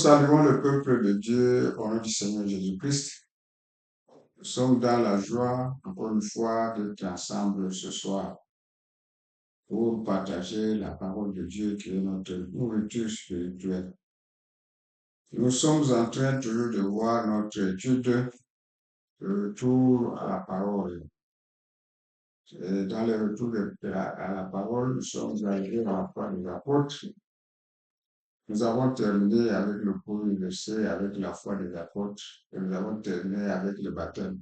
saluons le peuple de Dieu au nom du Seigneur Jésus-Christ. Nous sommes dans la joie, encore une fois, d'être ensemble ce soir pour partager la parole de Dieu qui est notre nourriture spirituelle. Nous sommes en train toujours de voir notre étude de retour à la parole. Et dans le retour à la parole, nous sommes arrivés à la foi des apôtres. Nous avons terminé avec le premier verset, avec la foi des apôtres, et nous avons terminé avec le baptême.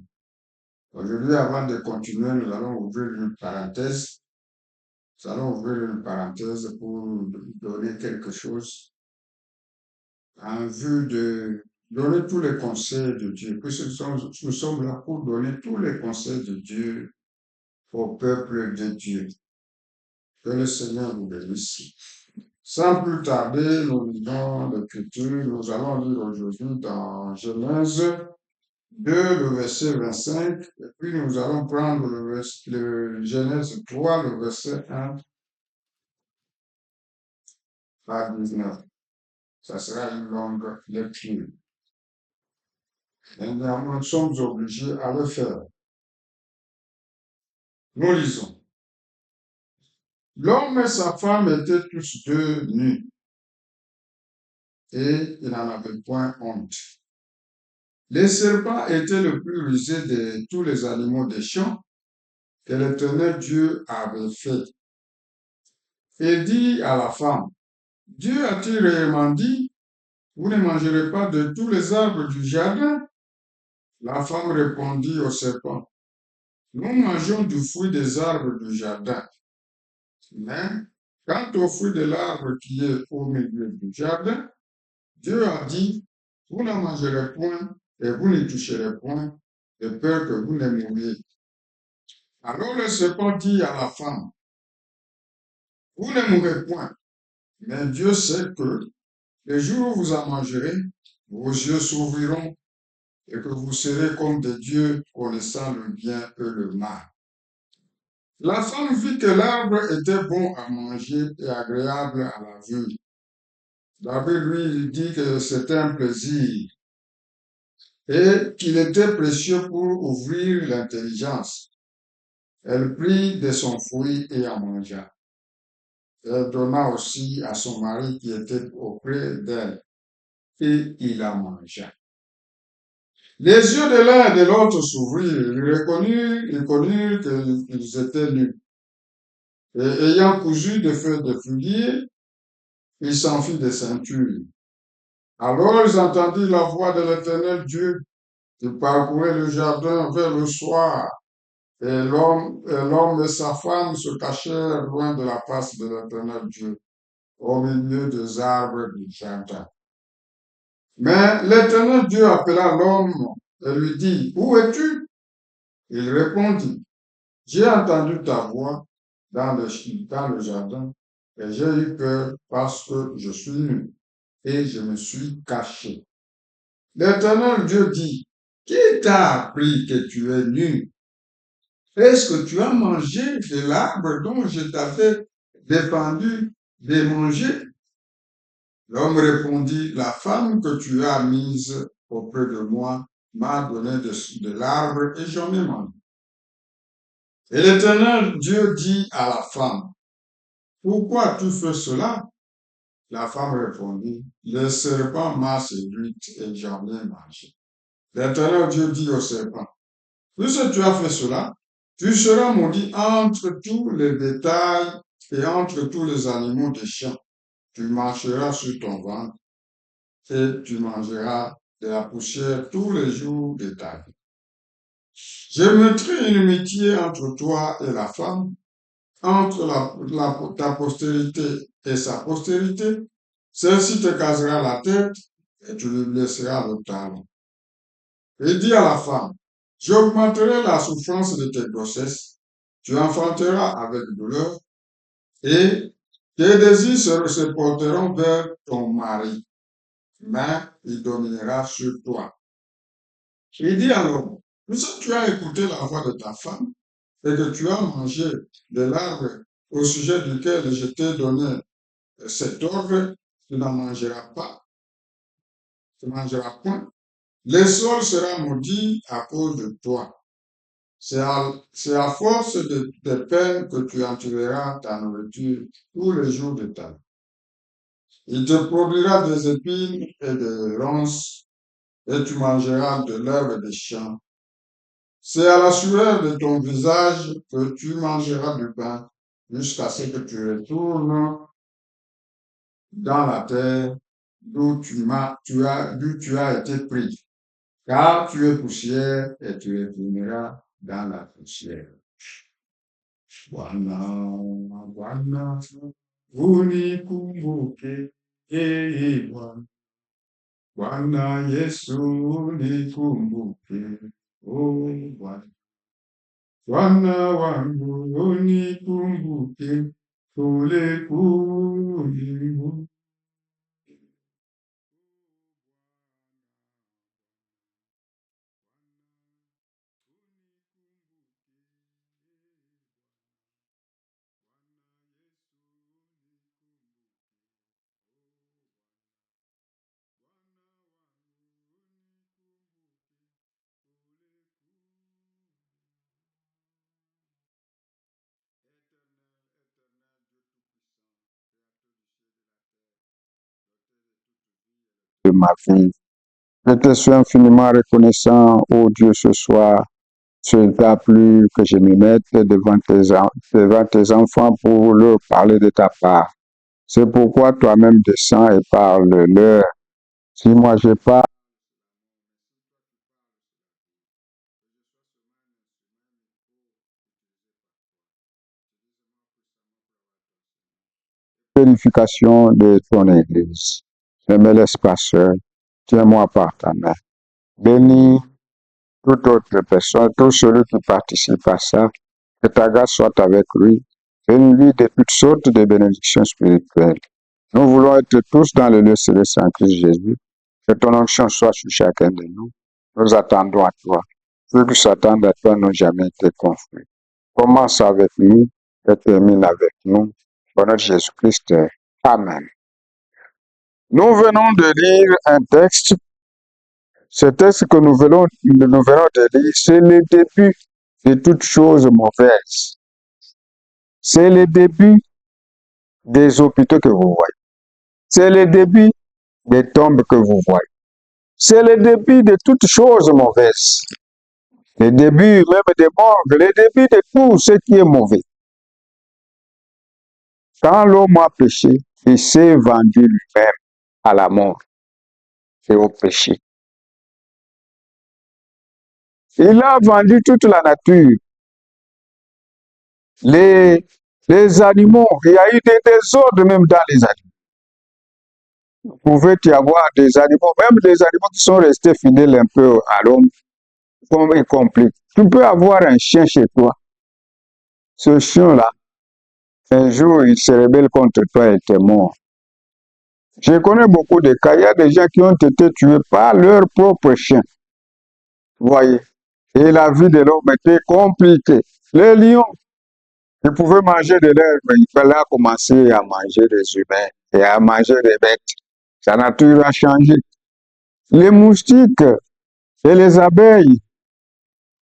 Aujourd'hui, avant de continuer, nous allons ouvrir une parenthèse. Nous allons ouvrir une parenthèse pour donner quelque chose en vue de donner tous les conseils de Dieu. Puisque nous sommes là pour donner tous les conseils de Dieu au peuple de Dieu. Que le Seigneur vous bénisse. Sans plus tarder, nous lisons l'Écriture. Nous allons lire aujourd'hui dans Genèse 2, le verset 25, et puis nous allons prendre le Genèse 3, le verset 1 à 19. Ça sera une longue lecture. Et nous sommes obligés à le faire. Nous lisons. L'homme et sa femme étaient tous deux nus, et ils n'en avaient point honte. Les serpents étaient le plus rusé de tous les animaux des champs que l'Éternel Dieu avait fait. Et dit à la femme, Dieu a-t-il réellement dit, vous ne mangerez pas de tous les arbres du jardin? La femme répondit au serpent, nous mangeons du fruit des arbres du jardin. Mais quant au fruit de l'arbre qui est au milieu du jardin, Dieu a dit, vous n'en mangerez point et vous n'y toucherez point, de peur que vous ne mouriez. Alors le serpent dit à la femme, vous ne mourrez point, mais Dieu sait que le jour où vous en mangerez, vos yeux s'ouvriront et que vous serez comme des dieux connaissant le bien et le mal. La femme vit que l'arbre était bon à manger et agréable à la vue. David lui dit que c'était un plaisir et qu'il était précieux pour ouvrir l'intelligence. Elle prit de son fruit et en mangea. Elle donna aussi à son mari qui était auprès d'elle et il en mangea. Les yeux de l'un et de l'autre s'ouvrirent, ils connurent qu'ils étaient nus. Et ayant cousu des feuilles de figuier, ils s'en firent des ceintures. Alors ils entendirent la voix de l'Éternel Dieu qui parcourait le jardin vers le soir. Et l'homme et sa femme se cachèrent loin de la face de l'Éternel Dieu, au milieu des arbres du jardin. Mais l'Éternel Dieu appela l'homme et lui dit, où es-tu? Il répondit, j'ai entendu ta voix dans le jardin et j'ai eu peur parce que je suis nu et je me suis caché. L'Éternel Dieu dit, qui t'a appris que tu es nu? Est-ce que tu as mangé de l'arbre dont je t'avais défendu de manger? L'homme répondit, la femme que tu as mise auprès de moi m'a donné de l'arbre et j'en ai mangé. Et l'Éternel Dieu dit à la femme, pourquoi tu fais cela? La femme répondit, le serpent m'a séduite et j'en ai mangé. L'Éternel Dieu dit au serpent, puisque tu as fait cela, tu seras maudit entre tous les bétails et entre tous les animaux des champs. Tu marcheras sur ton ventre et tu mangeras de la poussière tous les jours de ta vie. Je mettrai une amitié entre toi et la femme, entre ta postérité et sa postérité. Celle-ci te casera la tête et tu lui blesseras le talon. Il dit à la femme, j'augmenterai la souffrance de tes grossesses, tu enfanteras avec douleur, et tes désirs se porteront vers ton mari, mais il dominera sur toi. Il dit alors, puisque tu as écouté la voix de ta femme, et que tu as mangé de l'arbre au sujet duquel je t'ai donné cet ordre, tu n'en mangeras pas. Tu ne mangeras point. Le sol sera maudit à cause de toi. C'est à force de peine que tu entreras ta nourriture tous les jours de ta vie. Il te produira des épines et des ronces, et tu mangeras de l'herbe des champs. C'est à la sueur de ton visage que tu mangeras du pain, jusqu'à ce que tu retournes dans la terre d'où tu as été pris. Car tu es poussière et tu retourneras dans la poussière. Bwana, Bwana, unikumbuke, Bwana. Bwana Yesu unikumbuke, oh Bwana. Bwana wangu unikumbuke, kule kulimu. De ma vie. Je te suis infiniment reconnaissant, oh Dieu, ce soir. Ce t'a plu que je me mette devant tes enfants pour leur parler de ta part. C'est pourquoi toi-même descends et parle-leur. Si moi je parle, purification de ton Église. Ne me laisse pas seul. Tiens-moi par ta main. Bénis toute autre personne, tout celui qui participe à ça. Que ta grâce soit avec lui. Bénis-lui de toutes sortes de bénédictions spirituelles. Nous voulons être tous dans le lieu céleste en Christ Jésus. Que ton onction soit sur chacun de nous. Nous attendons à toi. Ceux qui s'attendent à toi n'ont jamais été confus. Commence avec nous et termine avec nous. Au nom de Jésus-Christ. Amen. Nous venons de lire un texte. Ce texte que nous venons de lire, c'est le début de toutes choses mauvaises. C'est le début des hôpitaux que vous voyez. C'est le début des tombes que vous voyez. C'est le début de toutes choses mauvaises. Le début même des morgues, le début de tout ce qui est mauvais. Quand l'homme a péché, il s'est vendu lui-même à la mort et au péché. Il a vendu toute la nature. Les animaux, il y a eu des désordres même dans les animaux. Vous pouvez y avoir des animaux, même des animaux qui sont restés fidèles un peu à l'homme, comme y compris. Tu peux avoir un chien chez toi. Ce chien-là, un jour, il se rebelle contre toi et t'es mort. Je connais beaucoup de cas. Il y a des gens qui ont été tués par leur propre chien. Vous voyez. Et la vie de l'homme était compliquée. Les lions, ils pouvaient manger de l'herbe, mais il fallait commencer à manger des humains et à manger des bêtes. Sa nature a changé. Les moustiques et les abeilles,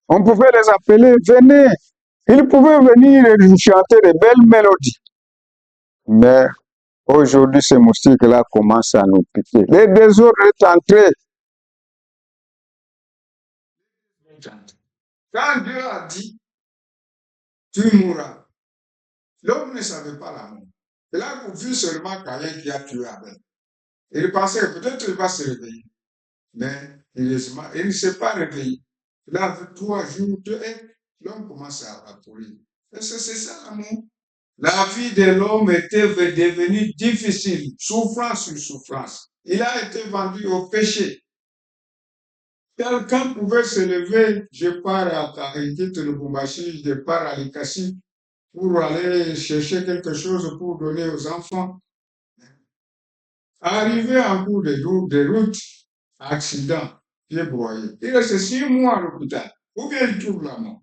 on pouvait les appeler, venez. Ils pouvaient venir et chanter de belles mélodies. Mais aujourd'hui, ces moustiques-là commencent à nous piquer. Le désordre est entré. Quand Dieu a dit, tu mourras, l'homme ne savait pas la mort. Il a vu seulement Caïn qui a tué Abel. Il pensait peut-être qu'il va se réveiller. Mais heureusement, il ne s'est pas réveillé. Il a vu 3 jours, l'homme commence à pourrir. C'est ça l'amour. La vie de l'homme était devenue difficile, souffrance sur souffrance. Il a été vendu au péché. Quelqu'un pouvait se lever, je pars à Tahiti, Lubumbashi, je pars à Likasi pour aller chercher quelque chose pour donner aux enfants. Arrivé en cours de route, accident, pied broyé. Il reste 6 mois à l'hôpital. Ou bien il trouve la mort.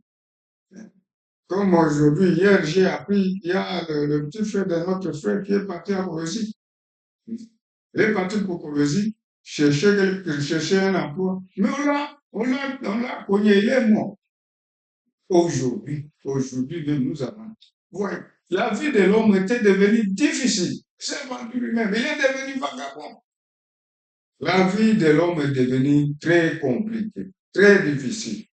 Comme aujourd'hui, hier, j'ai appris, il y a le petit frère de notre frère qui est parti à Colosie. Il est parti pour Colosie. chercher un emploi. Mais on l'a cogné, il est mort. Aujourd'hui même, nous avons. Ouais, la vie de l'homme était devenue difficile. C'est vendu lui-même. Il est devenu vagabond. La vie de l'homme est devenue très compliquée, très difficile.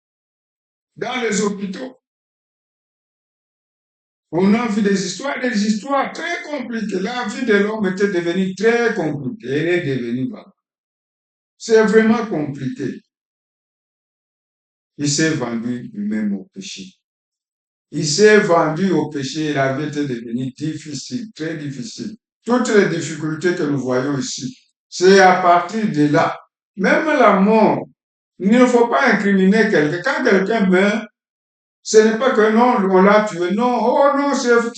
Dans les hôpitaux, on a vu des histoires très compliquées. La vie de l'homme était devenue très compliquée. Elle est devenue vagabond. C'est vraiment compliqué. Il s'est vendu lui-même au péché. Il s'est vendu au péché et la vie était devenue difficile, très difficile. Toutes les difficultés que nous voyons ici, c'est à partir de là. Même la mort, il ne faut pas incriminer quelqu'un. Quand quelqu'un meurt, ce n'est pas que non, on l'a tué. Non, oh non, c'est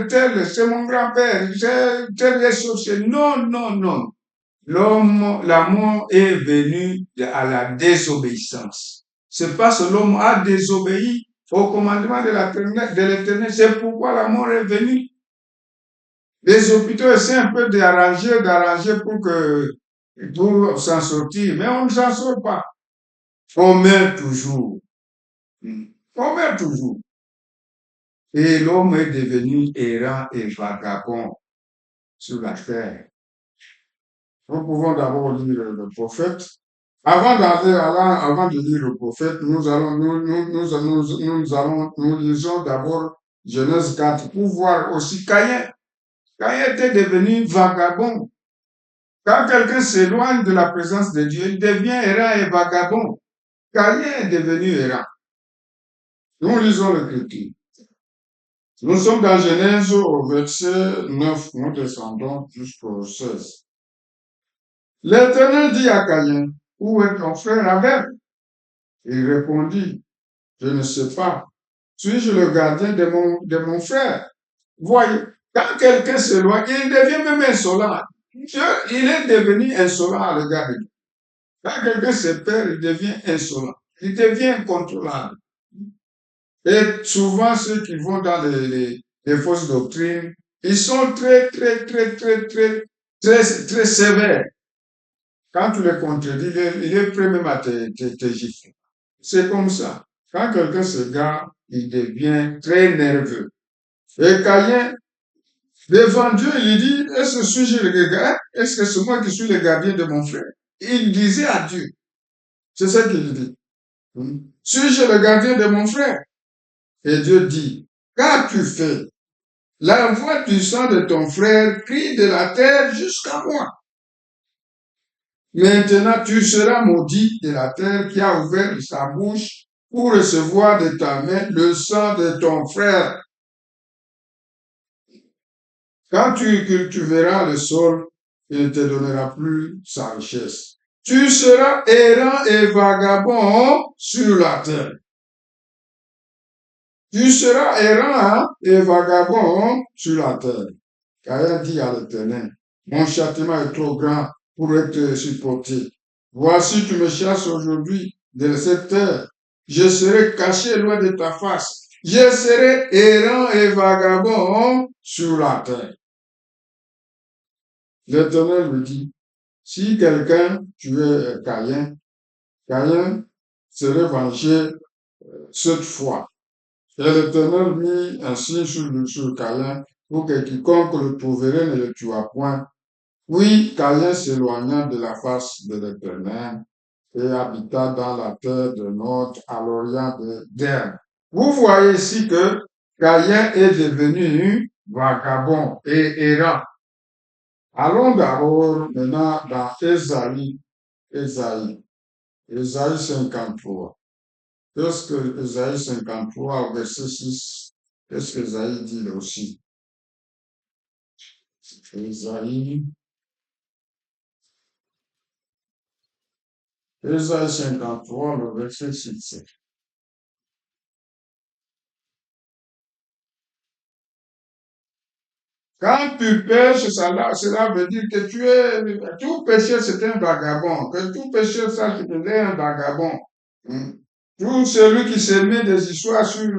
tel, c'est mon grand-père, c'est tel est sorcier. Non, non, non. L'homme, la mort est venue à la désobéissance. C'est parce que l'homme a désobéi au commandement de l'Éternel. C'est pourquoi la mort est venue. Les hôpitaux essaient un peu d'arranger pour s'en sortir, mais on ne s'en sort pas. On meurt toujours. On meurt toujours. Et l'homme est devenu errant et vagabond sur la terre. Nous pouvons d'abord lire le prophète. Avant de lire le prophète, nous lisons d'abord Genèse 4 pour voir aussi Caïn. Caïn était devenu vagabond. Quand quelqu'un s'éloigne de la présence de Dieu, il devient errant et vagabond. Caïn est devenu errant. Nous lisons l'Écriture. Nous sommes dans Genèse au verset 9, nous descendons jusqu'au 16. L'Éternel dit à Caïn, où est ton frère Abel? Il répondit, je ne sais pas. Suis-je le gardien de mon frère? Voyez, quand quelqu'un s'éloigne, il devient même insolent. Dieu, il est devenu insolent à l'égard de Dieu. Quand quelqu'un se perd, il devient insolent. Il devient incontrôlable. Et souvent, ceux qui vont dans les fausses doctrines, ils sont très sévères. Quand tu les contredis, il est prêt même à te gifler. C'est comme ça. Quand quelqu'un se gare, il devient très nerveux. Et Caïn, devant Dieu, il dit, est-ce que suis-je le gardien? Est-ce que c'est moi qui suis le gardien de mon frère? Il disait à Dieu. C'est ça qu'il dit. Suis-je le gardien de mon frère? Et Dieu dit, qu'as-tu fait? La voix du sang de ton frère crie de la terre jusqu'à moi. Maintenant, tu seras maudit de la terre qui a ouvert sa bouche pour recevoir de ta main le sang de ton frère. Quand tu cultiveras le sol, il ne te donnera plus sa richesse. Tu seras errant et vagabond sur la terre. Tu seras errant et vagabond sur la terre. Caïn dit à l'Éternel, mon châtiment est trop grand pour être supporté. Voici, tu me chasses aujourd'hui de cette terre. Je serai caché loin de ta face. Je serai errant et vagabond sur la terre. L'Éternel lui dit, si quelqu'un tuait Caïn, Caïn serait vengé cette fois. Et l'Éternel mit un signe sur Caïn pour que quiconque le trouverait ne le tuât point. Oui, Caïn s'éloigna de la face de l'Éternel et habita dans la terre de Nod à l'orient d'Erne. Vous voyez ici que Caïn est devenu vagabond et errant. Allons d'abord maintenant dans Ésaïe 53. Qu'est-ce que Ésaïe 53 au verset 6, qu'est-ce que Ésaïe dit là aussi? Ésaïe 53, le verset 6. Quand tu pêches, cela veut dire que tout pécheur c'est un vagabond, que tout pécheur sache qu'il est un vagabond. Tout celui qui se met des histoires sur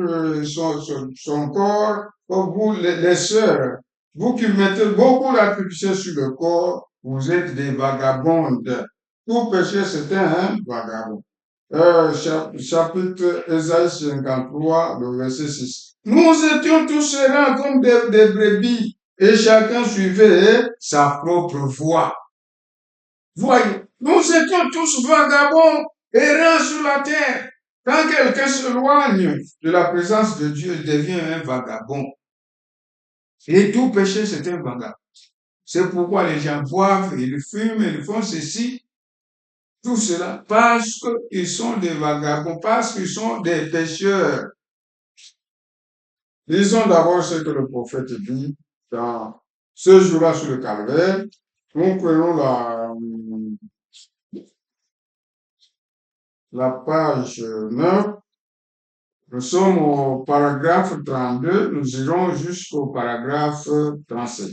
son corps, comme vous, les sœurs, vous qui mettez beaucoup d'attributions sur le corps, vous êtes des vagabondes. Tout péché, c'était un vagabond. Chapitre Ésaïe 53, le verset 6. Nous étions tous errants comme des brebis et chacun suivait sa propre voie. Voyez, nous étions tous vagabonds, errants sur la terre. Quand quelqu'un s'éloigne de la présence de Dieu, il devient un vagabond. Et tout péché, c'est un vagabond. C'est pourquoi les gens boivent, ils fument, ils font ceci, tout cela, parce qu'ils sont des vagabonds, parce qu'ils sont des pécheurs. Lisons d'abord ce que le prophète dit dans ce jour-là sur le calvaire. Nous prenons la page 9. Nous sommes au paragraphe 32. Nous irons jusqu'au paragraphe 37.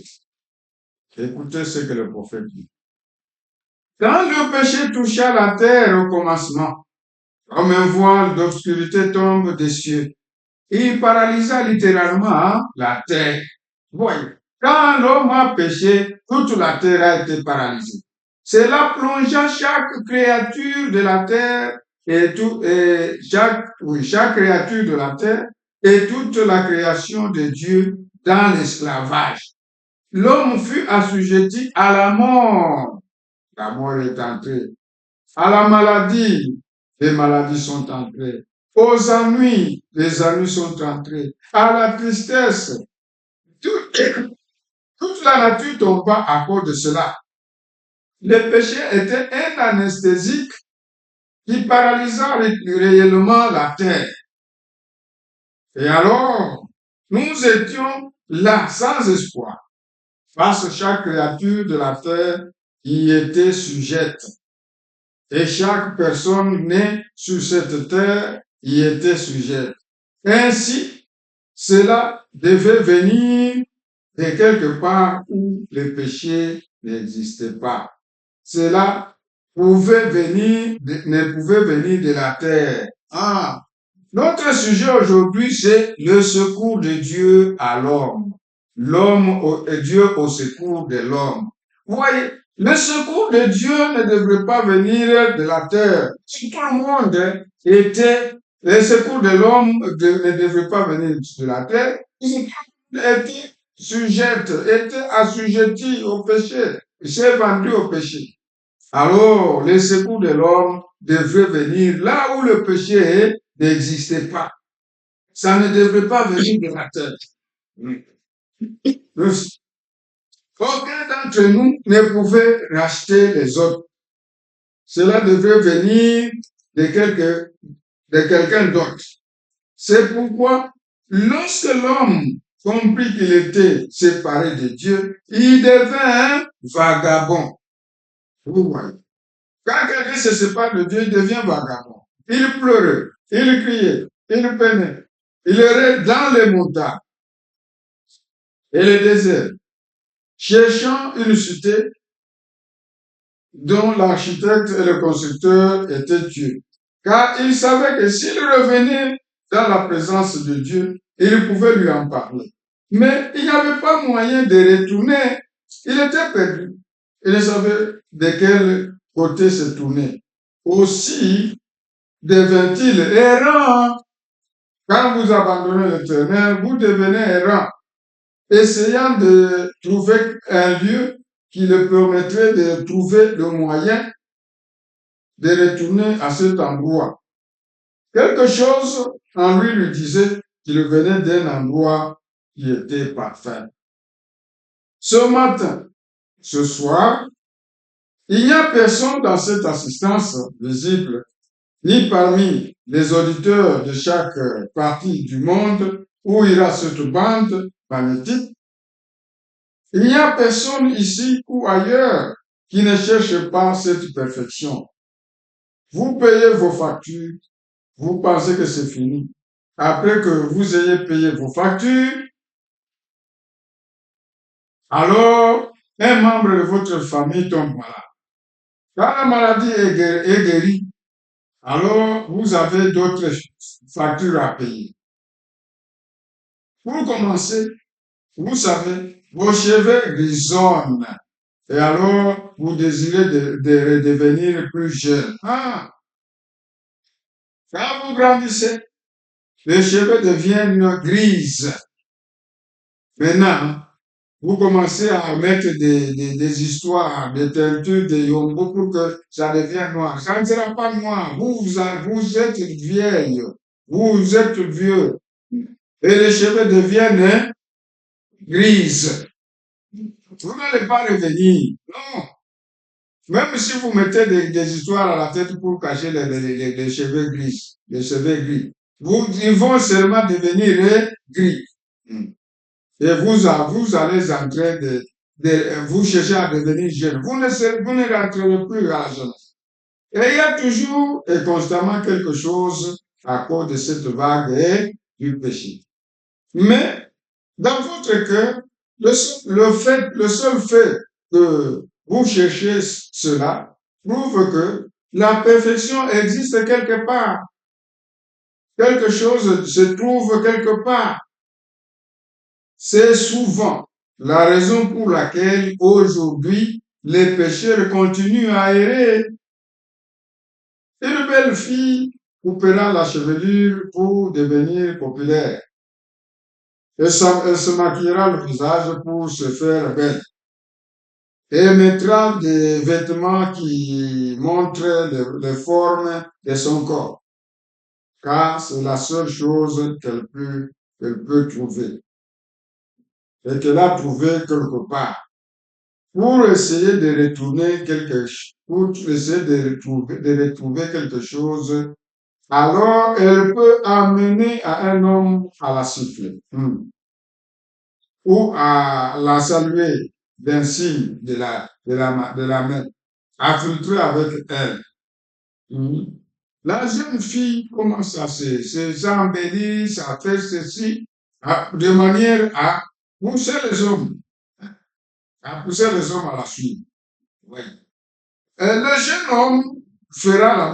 Écoutez ce que le prophète dit. Quand le péché toucha la terre au commencement, comme un voile d'obscurité tombe des cieux, il paralysa littéralement la terre. Voyez, quand l'homme a péché, toute la terre a été paralysée. Cela plongea chaque créature de la terre chaque créature de la terre et toute la création de Dieu dans l'esclavage. L'homme fut assujetti à la mort. La mort est entrée. À la maladie, les maladies sont entrées. Aux ennuis, les ennuis sont entrés. À la tristesse, toute la nature tomba à cause de cela. Le péché était un anesthésique qui paralysa réellement la terre. Et alors, nous étions là, sans espoir, face à chaque créature de la terre qui était sujette. Et chaque personne née sur cette terre y était sujette. Ainsi, cela devait venir de quelque part où le péché n'existait pas. Cela ne pouvait venir de la terre. Notre sujet aujourd'hui, c'est le secours de Dieu à l'homme. Dieu au secours de l'homme. Vous voyez, le secours de Dieu ne devrait pas venir de la terre. Si tout le monde le secours de l'homme ne devrait pas venir de la terre, il était était assujetti au péché, il s'est vendu au péché. Alors, le secours de l'homme devrait venir là où le péché n'existait pas. Ça ne devrait pas venir de la terre. Aucun d'entre nous ne pouvait racheter les autres. Cela devrait venir de quelqu'un d'autre. C'est pourquoi, lorsque l'homme comprit qu'il était séparé de Dieu, il devint un vagabond. Vous voyez. Quand quelqu'un se sépare de Dieu, il devient vagabond. Il pleurait, il criait, il peinait. Il errait dans les montagnes et les déserts, cherchant une cité dont l'architecte et le constructeur étaient Dieu. Car il savait que s'il revenait dans la présence de Dieu, il pouvait lui en parler. Mais il n'avait pas moyen de retourner. Il était perdu. Il ne savait de quel côté se tourner. Aussi devint-il errant. Quand vous abandonnez l'Éternel, vous devenez errant, essayant de trouver un lieu qui le permettrait de trouver le moyen de retourner à cet endroit. Quelque chose en lui disait qu'il venait d'un endroit qui était parfait. Ce matin, ce soir, il n'y a personne dans cette assistance visible, ni parmi les auditeurs de chaque partie du monde où ira cette bande magnétique. Il n'y a personne ici ou ailleurs qui ne cherche pas cette perfection. Vous payez vos factures, vous pensez que c'est fini. Après que vous ayez payé vos factures, alors un membre de votre famille tombe malade. Quand la maladie est guérie, alors vous avez d'autres factures à payer. Pour commencer, vous savez, vos cheveux grisonnent Et alors, vous désirez de redevenir plus jeune. Ah, quand vous grandissez, les cheveux deviennent grises. Maintenant, vous commencez à mettre des histoires, des teintures, des yombo pour que ça devienne noir. Ça ne sera pas noir. Vous êtes vieille. Vous êtes vieux. Et les cheveux deviennent grises. Vous n'allez pas revenir. Non. Même si vous mettez des histoires à la tête pour cacher les cheveux gris, les cheveux gris, ils vont seulement devenir gris. Hmm. Et vous allez entrer vous cherchez à devenir jeune. Vous ne rentrerez plus à la jeunesse. Et il y a toujours et constamment quelque chose à cause de cette vague et du péché. Mais, dans votre cœur, le seul fait que vous cherchez cela prouve que la perfection existe quelque part. Quelque chose se trouve quelque part. C'est souvent la raison pour laquelle aujourd'hui les pécheurs continuent à errer. Une belle fille coupera la chevelure pour devenir populaire. Elle se maquillera le visage pour se faire belle. Et mettra des vêtements qui montrent les formes de son corps, car c'est la seule chose qu'elle peut trouver et qu'elle a trouvé quelque part. Pour essayer de retourner pour essayer de retrouver quelque chose, alors elle peut amener à un homme à la siffler, ou à la saluer d'un signe de la main, à filtrer avec elle. La jeune fille commence à s'embellir, à faire ceci, de manière pousser les hommes, à pousser les hommes à la suite. Oui. Le jeune homme fera la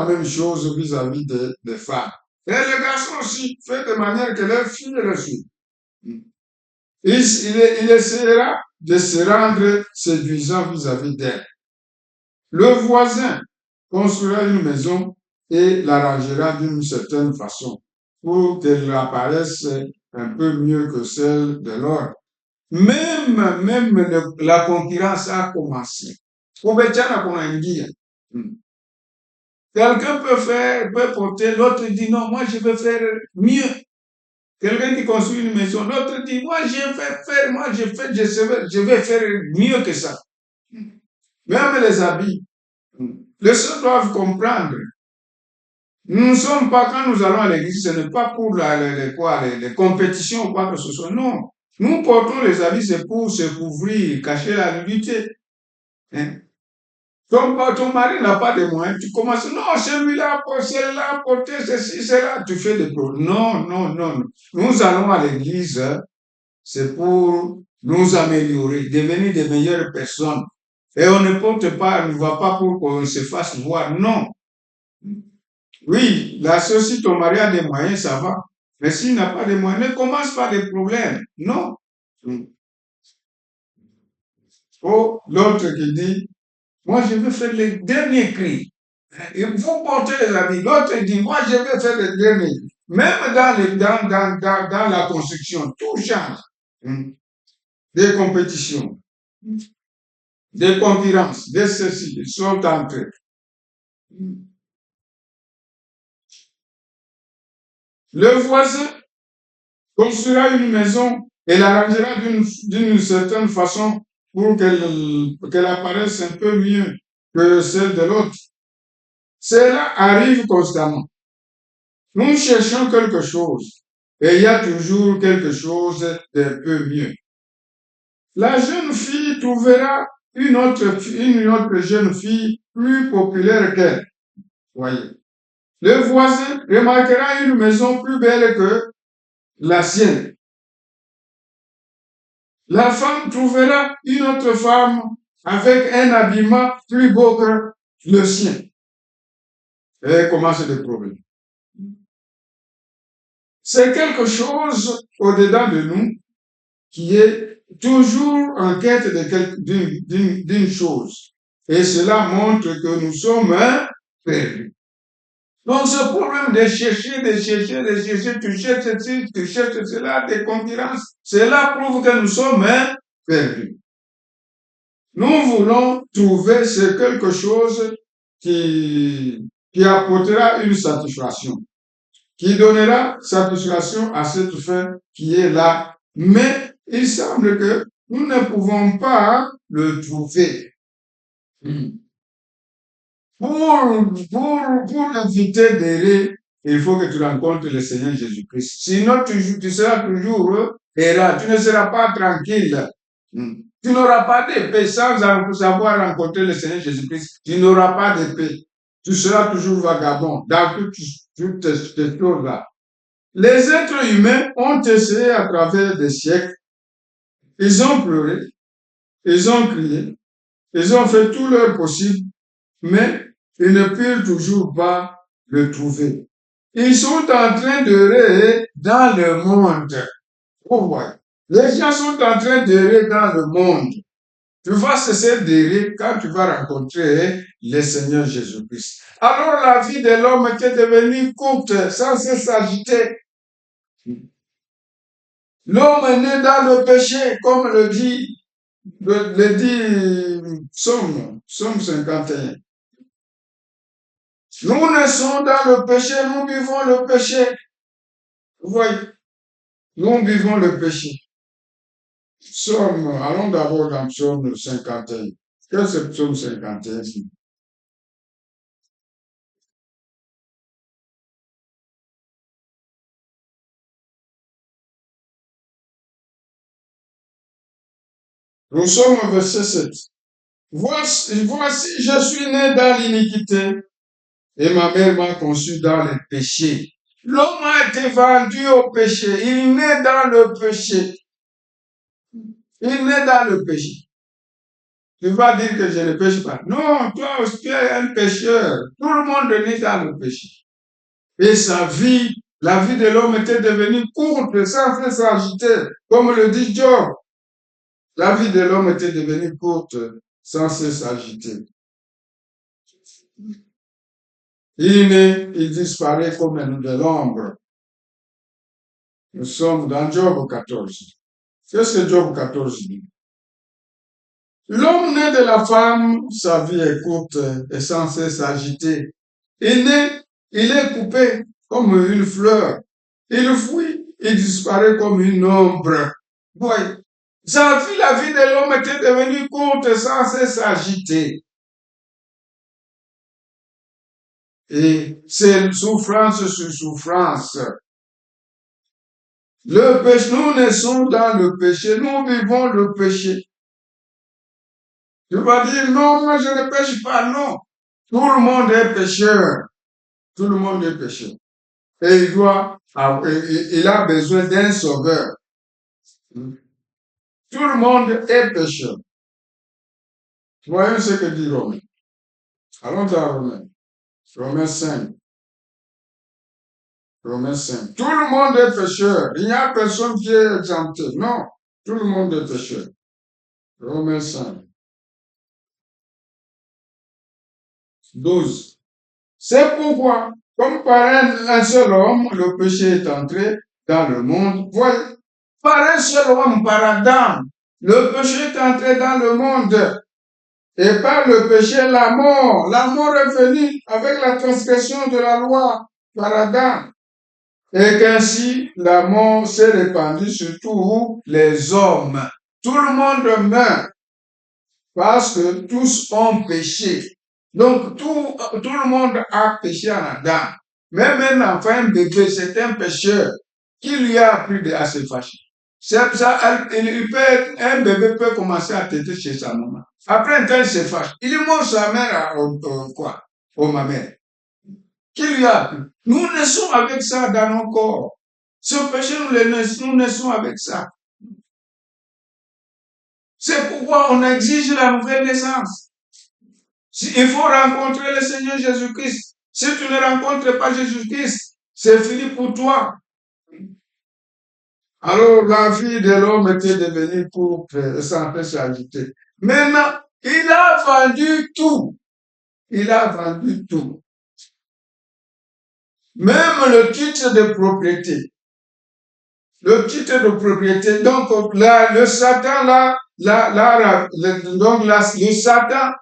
même chose vis-à-vis des femmes. Et le garçon aussi fait de manière que leur fille le suit. Il essaiera de se rendre séduisant vis-à-vis d'elle. Le voisin construira une maison et l'arrangera d'une certaine façon pour qu'elle apparaisse un peu mieux que celle de l'autre. Même la concurrence a commencé. Quelqu'un peut porter, l'autre dit non, moi je veux faire mieux. Quelqu'un qui construit une maison, l'autre dit, moi je vais faire mieux que ça. Même les habits. Les sœurs doivent comprendre. Nous ne sommes pas, quand nous allons à l'église, ce n'est pas pour les compétitions ou quoi que ce soit. Non. Nous portons les habits, c'est pour se couvrir, cacher la nudité. Hein? Ton mari n'a pas de moyens. Tu commences, non, celui-là a porté ceci, cela. Tu fais des problèmes. Non, non, non. Nous allons à l'église, c'est pour nous améliorer, devenir des meilleures personnes. Et on ne porte pas, on ne va pas pour qu'on se fasse voir. Non. Oui, là, si ton mari a des moyens, ça va. Mais s'il n'a pas de moyens, ne commence pas des problèmes. Non. Oh, l'autre qui dit, moi, je veux faire les derniers cris. Et vous portez les habits. L'autre dit, moi, je veux faire les derniers cris. Même dans la construction, tout change. Des compétitions, des concurrences, des ceci, ils sont entrés. Le voisin construira une maison et l'arrangera d'une certaine façon pour qu'elle apparaisse un peu mieux que celle de l'autre. Cela arrive constamment. Nous cherchons quelque chose et il y a toujours quelque chose d'un peu mieux. La jeune fille trouvera une autre jeune fille plus populaire qu'elle. Voyez. Le voisin remarquera une maison plus belle que la sienne. La femme trouvera une autre femme avec un habillement plus beau que le sien. Et elle commence des problèmes. C'est quelque chose au-dedans de nous qui est toujours en quête d'une chose. Et cela montre que nous sommes perdus. Donc, ce problème de chercher, tu cherches ceci, tu cherches cela, des concurrences, cela prouve que nous sommes perdus. Nous voulons trouver quelque chose qui apportera une satisfaction, qui donnera satisfaction à cette fin qui est là. Mais il semble que nous ne pouvons pas le trouver. Pour éviter d'errer, il faut que tu rencontres le Seigneur Jésus-Christ. Sinon, tu seras toujours errant. Tu ne seras pas tranquille. Tu n'auras pas de paix sans savoir rencontrer le Seigneur Jésus-Christ. Tu n'auras pas de paix. Tu seras toujours vagabond dans toutes ces choses-là. Les êtres humains ont essayé à travers des siècles. Ils ont pleuré. Ils ont crié. Ils ont fait tout leur possible. Mais ils ne peuvent toujours pas le trouver. Ils sont en train d'errer dans le monde. Vous voyez, les gens sont en train d'errer dans le monde. Tu vas cesser d'errer quand tu vas rencontrer le Seigneur Jésus-Christ. Alors la vie de l'homme était devenue courte, sans s'agiter. L'homme est né dans le péché, comme le dit Psaume 51. Nous naissons dans le péché, nous vivons le péché. Vous voyez, nous vivons le péché. Allons d'abord dans Psaume 51. Qu'est-ce que Psaume 51 dit? Nous sommes au verset 7. Voici, je suis né dans l'iniquité et ma mère m'a conçu dans le péché. L'homme a été vendu au péché. Il naît dans le péché. Il naît dans le péché. Tu vas dire que je ne pêche pas. Non, toi aussi, tu es un pécheur. Tout le monde naît dans le péché. Et sa vie, la vie de l'homme était devenue courte sans s'agiter. Comme le dit Job, la vie de l'homme était devenue courte sans s'agiter. Il naît, il disparaît comme de l'ombre. Nous sommes dans Job 14. Qu'est-ce que Job 14 dit? L'homme né de la femme, sa vie est courte et sans s'agiter. Il naît, il est coupé comme une fleur. Il fuit, il disparaît comme une ombre. Voyez, la vie de l'homme était devenue courte sans s'agiter. Et c'est souffrance sur souffrance. Le péché, nous naissons dans le péché, nous vivons le péché. Tu vas dire, non, moi je ne pêche pas, non. Tout le monde est pécheur. Tout le monde est pécheur. Et il a besoin d'un sauveur. Tout le monde est pécheur. Voyons ce que dit Romain. Allons à Romain. Romain 5. Romains 5. Tout le monde est pécheur. Il n'y a personne qui est exempté. Non. Tout le monde est pécheur. Romains 5. 12. C'est pourquoi, comme par un seul homme, le péché est entré dans le monde. Voyez, par un seul homme, par Adam, le péché est entré dans le monde. Et par le péché, la mort. La mort est venue avec la transgression de la loi par Adam. Et qu'ainsi, la mort s'est répandue sur tous les hommes. Tout le monde meurt parce que tous ont péché. Donc, tout le monde a péché en Adam. Même un enfant, un bébé, c'est un pécheur. Qui lui a appris à se fâcher? C'est ça, un bébé peut commencer à têter chez sa maman. Après un temps, il se fâche. Il montre sa mère au mamère. Qui lui a appris? Nous naissons avec ça dans nos corps. Ce péché, nous naissons avec ça. C'est pourquoi on exige la nouvelle naissance. Il faut rencontrer le Seigneur Jésus-Christ. Si tu ne rencontres pas Jésus-Christ, c'est fini pour toi. Alors, la vie de l'homme était devenue pourpre, sans peu s'agiter. Maintenant, il a vendu tout. Il a vendu tout. Même le titre de propriété. Le titre de propriété. Donc, là, le Satan, le Satan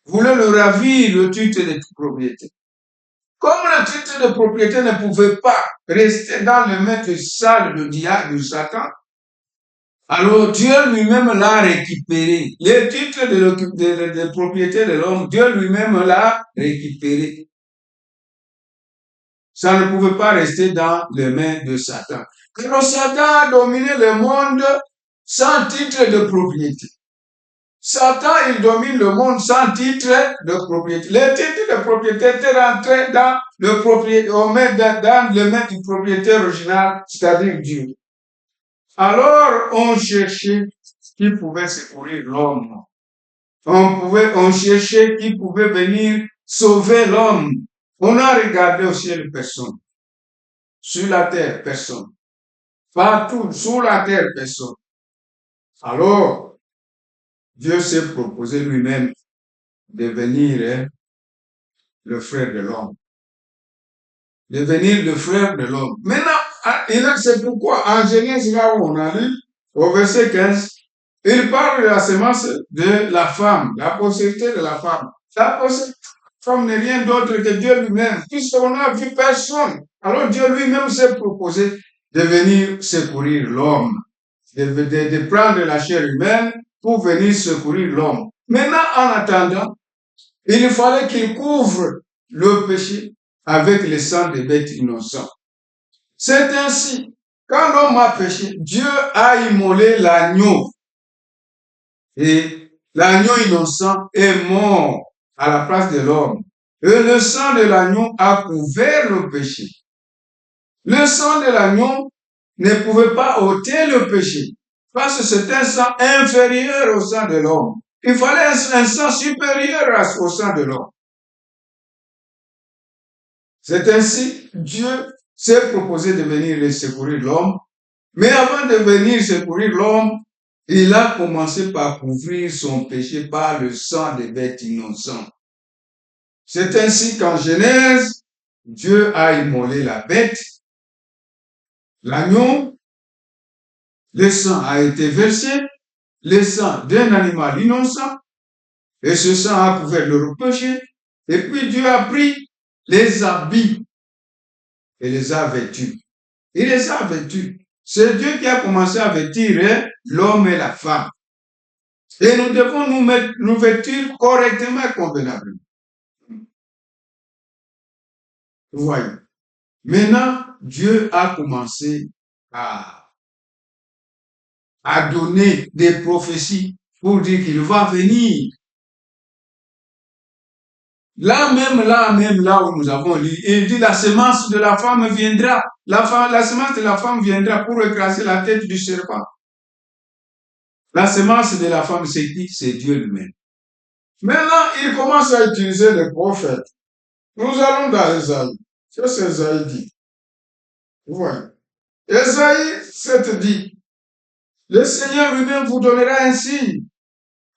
voulait le ravir, le titre de propriété. Comme le titre de propriété ne pouvait pas rester dans les mains de sale du diable, du Satan, alors Dieu lui-même l'a récupéré. Le titre de propriété de l'homme, Dieu lui-même l'a récupéré. Ça ne pouvait pas rester dans les mains de Satan. Car Satan a dominé le monde sans titre de propriété. Satan, il domine le monde sans titre de propriété. Le titre de propriété était rentré dans dans les mains du propriétaire original, c'est-à-dire Dieu. Alors, on cherchait qui pouvait secourir l'homme. On cherchait qui pouvait venir sauver l'homme. On a regardé au ciel personne. Sur la terre, personne. Partout, sur la terre, personne. Alors, Dieu s'est proposé lui-même de venir le frère de l'homme. Devenir le frère de l'homme. Maintenant, c'est pourquoi en Genèse, là où on a lu, au verset 15, il parle de la semence de la femme, la postérité de la femme. La postérité de la femme n'est rien d'autre que Dieu lui-même, puisqu'on n'a vu personne. Alors Dieu lui-même s'est proposé de venir secourir l'homme, de prendre la chair humaine pour venir secourir l'homme. Maintenant, en attendant, il fallait qu'il couvre le péché avec le sang des bêtes innocentes. C'est ainsi, quand l'homme a péché, Dieu a immolé l'agneau. Et l'agneau innocent est mort à la place de l'homme. Et le sang de l'agneau a couvert le péché. Le sang de l'agneau ne pouvait pas ôter le péché, parce que c'est un sang inférieur au sang de l'homme. Il fallait un sang supérieur au sang de l'homme. C'est ainsi que Dieu s'est proposé de venir secourir l'homme. Mais avant de venir secourir l'homme, il a commencé par couvrir son péché par le sang des bêtes innocentes. C'est ainsi qu'en Genèse, Dieu a immolé la bête, l'agneau, le sang a été versé, le sang d'un animal innocent, et ce sang a couvert leur péché, et puis Dieu a pris les habits et les a vêtus. Il les a vêtus. C'est Dieu qui a commencé à vêtir l'homme et la femme. Et nous devons nous vêtir correctement et convenablement. Vous voyez. Maintenant, Dieu a commencé à donner des prophéties pour dire qu'il va venir. Là où nous avons lu, il dit la semence de la femme viendra. La semence de la femme viendra pour écraser la tête du serpent. La semence de la femme, c'est qui? C'est Dieu lui-même. Maintenant, il commence à utiliser les prophètes. Nous allons dans Esaïe. Qu'est-ce que Esaïe dit? Vous voyez. Esaïe 7 dit, le Seigneur lui-même vous donnera un signe.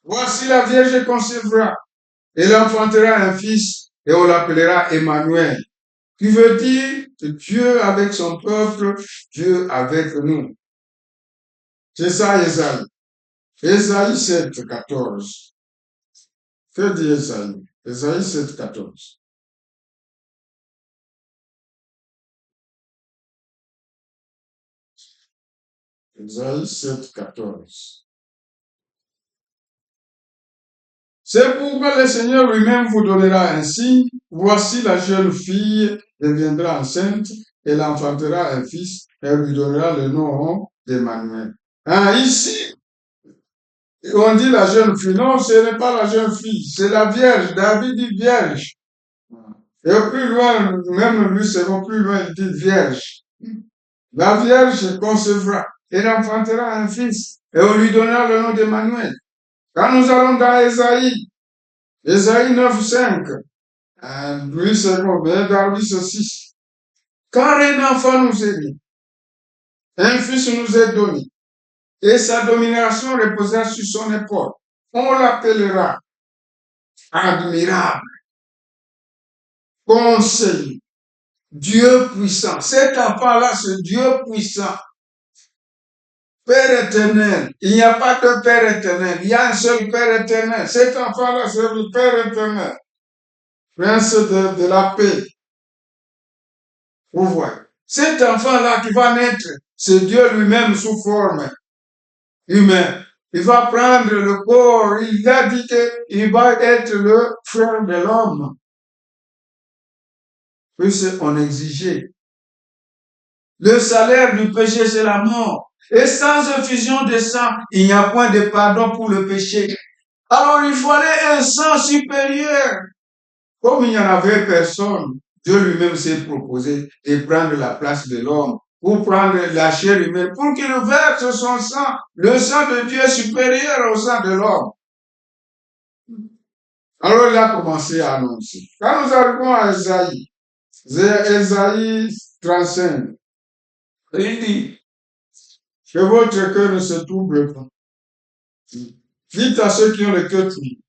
Voici la Vierge concevra. Elle enfantera un fils et on l'appellera Emmanuel, qui veut dire Dieu avec son peuple, Dieu avec nous. C'est ça, Esaïe. Esaïe 7, 14. Que dit Esaïe? Esaïe 7, 14. Esaïe 7, 14. C'est pourquoi le Seigneur lui-même vous donnera un signe. Voici la jeune fille deviendra enceinte, elle enfantera un fils, elle lui donnera le nom d'Emmanuel. Ici, on dit la jeune fille. Non, ce n'est pas la jeune fille, c'est la Vierge. David dit Vierge. Et plus loin, même lui, c'est plus loin, il dit Vierge. La Vierge concevra, elle enfantera un fils, et on lui donnera le nom d'Emmanuel. Quand nous allons dans Esaïe 9, 5, lui c'est combien? Dans lui c'est 6. Quand un enfant nous est né, Un fils nous est donné, et sa domination reposera sur son épaule. On l'appellera admirable, conseiller, Dieu puissant. Cet enfant-là, c'est Dieu puissant. Père éternel. Il n'y a pas de Père éternel. Il y a un seul Père éternel. Cet enfant-là, c'est le Père éternel. Prince de la paix. Vous voyez. Cet enfant-là qui va naître, c'est Dieu lui-même sous forme humaine. Il va prendre le corps. Il a dit qu'il va être le frère de l'homme. Puisqu'on exigeait. Le salaire du péché, c'est la mort. Et sans effusion de sang, il n'y a point de pardon pour le péché. Alors il fallait un sang supérieur. Comme il n'y en avait personne, Dieu lui-même s'est proposé de prendre la place de l'homme, pour prendre la chair humaine, pour qu'il verse son sang. Le sang de Dieu est supérieur au sang de l'homme. Alors il a commencé à annoncer. Quand nous arrivons à Ésaïe 35, il dit que votre cœur ne se trouble pas. Dites à ceux qui ont le cœur troublé.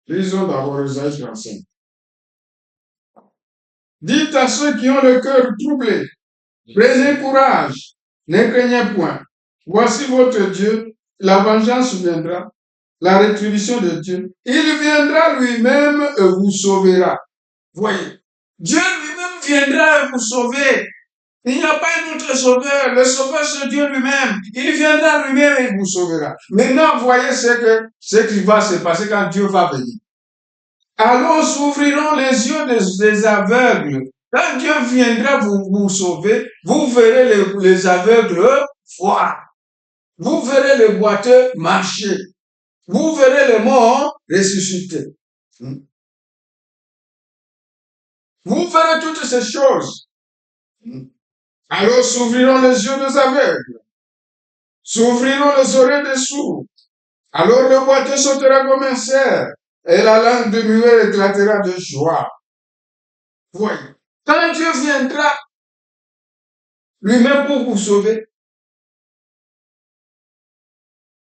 Lisons d'abord Ésaïe 35. Dites à ceux qui ont le cœur troublé, prenez courage, ne craignez point. Voici votre Dieu, la vengeance viendra, la rétribution de Dieu. Il viendra lui-même et vous sauvera. Voyez, Dieu lui-même viendra et vous sauver. Il n'y a pas un autre sauveur. Le sauveur, c'est Dieu lui-même. Il viendra lui-même et vous sauvera. Maintenant, voyez ce qui va se passer quand Dieu va venir. Alors s'ouvriront les yeux des aveugles. Quand Dieu viendra vous sauver, vous verrez les aveugles voir. Vous verrez les boiteux marcher. Vous verrez les morts ressusciter. Vous verrez toutes ces choses. Alors s'ouvriront les yeux des aveugles. S'ouvriront les oreilles des sourds. Alors le boiteux sautera comme un cerf. Et la langue de muet éclatera de joie. Voyez. Quand Dieu viendra lui-même pour vous sauver,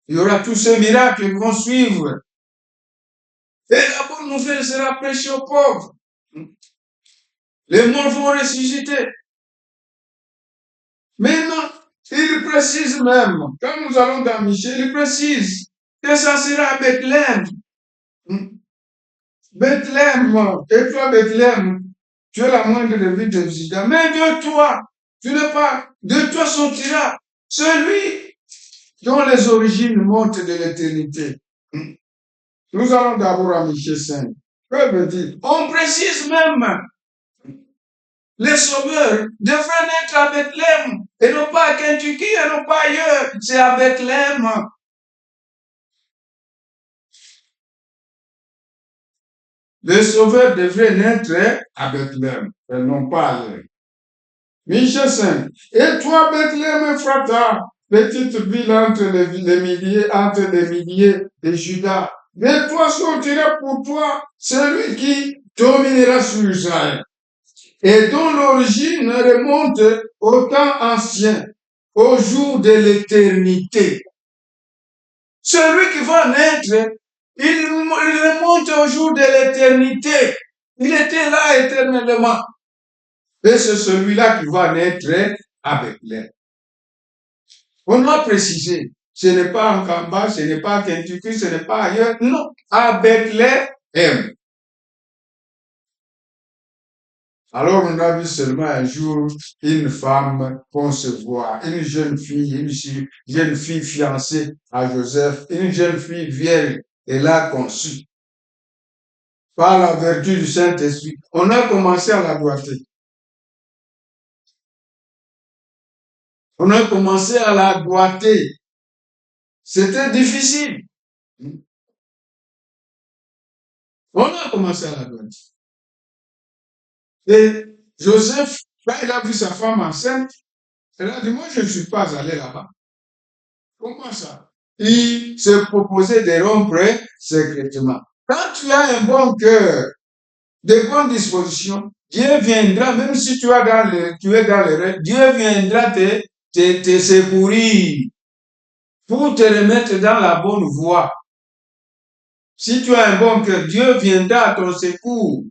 il y aura tous ces miracles qui vont suivre. Et la bonne nouvelle sera prêchée aux pauvres. Les morts vont ressusciter. Maintenant, il précise même, quand nous allons dans Michée, il précise que ça sera à Bethléem. Bethléem, et toi Bethléem, tu es la moindre de vie de Juda. Mais de toi, tu n'es pas, de toi sortira celui dont les origines montent de l'éternité. Nous allons d'abord à Michée 5. Que veut dire? On précise même, les sauveurs devraient naître à Bethléem, et non pas à Kentucky, et non pas ailleurs, c'est à Bethléem. Les sauveurs devraient naître à Bethléem, et non pas ailleurs. Michée 5. Et toi, Bethléem Ephrata, petite ville entre les milliers de Juda, de toi sortira pour toi celui qui dominera sur Israël, et dont l'origine remonte au temps ancien, au jour de l'éternité. Celui qui va naître, il remonte au jour de l'éternité. Il était là éternellement. Et c'est celui-là qui va naître avec l'air. On a précisé, ce n'est pas en Kamba, ce n'est pas à Kentucky, ce n'est pas ailleurs, non, à Bethléem. Alors on a vu seulement un jour une femme concevoir, une jeune fille fiancée à Joseph, une jeune fille vierge, elle a conçu. Par la vertu du Saint-Esprit, on a commencé à la doigter. On a commencé à la doigter. C'était difficile. On a commencé à la doigter. Et Joseph, quand il a vu sa femme enceinte, il a dit, moi je ne suis pas allé là-bas. Comment ça? Il se proposait de rompre secrètement. Quand tu as un bon cœur, de bonnes dispositions, Dieu viendra, même si tu es dans les rêves, Dieu viendra te secourir pour te remettre dans la bonne voie. Si tu as un bon cœur, Dieu viendra à ton secours.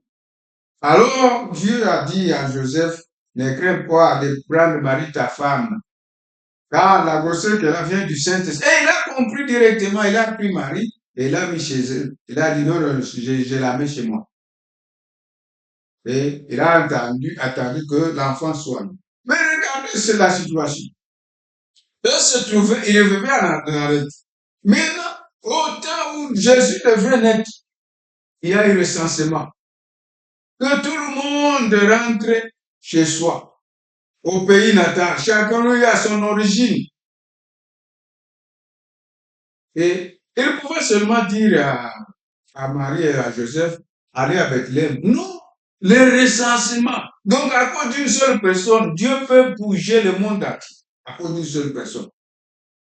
Alors, Dieu a dit à Joseph, ne crains pas de prendre Marie ta femme, car la grossesse qu'elle vient du Saint-Esprit. Et il a compris directement, il a pris Marie et il l'a mis chez eux. Il a dit, non, non, je la mets chez moi. Et il a attendu que l'enfant soit né. Mais regardez, c'est la situation. Il se trouvait, il vivait en Nazareth. Maintenant, au temps où Jésus devrait naître, il y a eu recensement. Que tout le monde rentre chez soi, au pays natal. Chacun lui a son origine. Et il pouvait seulement dire à Marie et à Joseph, allez à Bethléem. Non, le recensement. Donc, à cause d'une seule personne, Dieu peut bouger le monde entier. À cause d'une seule personne.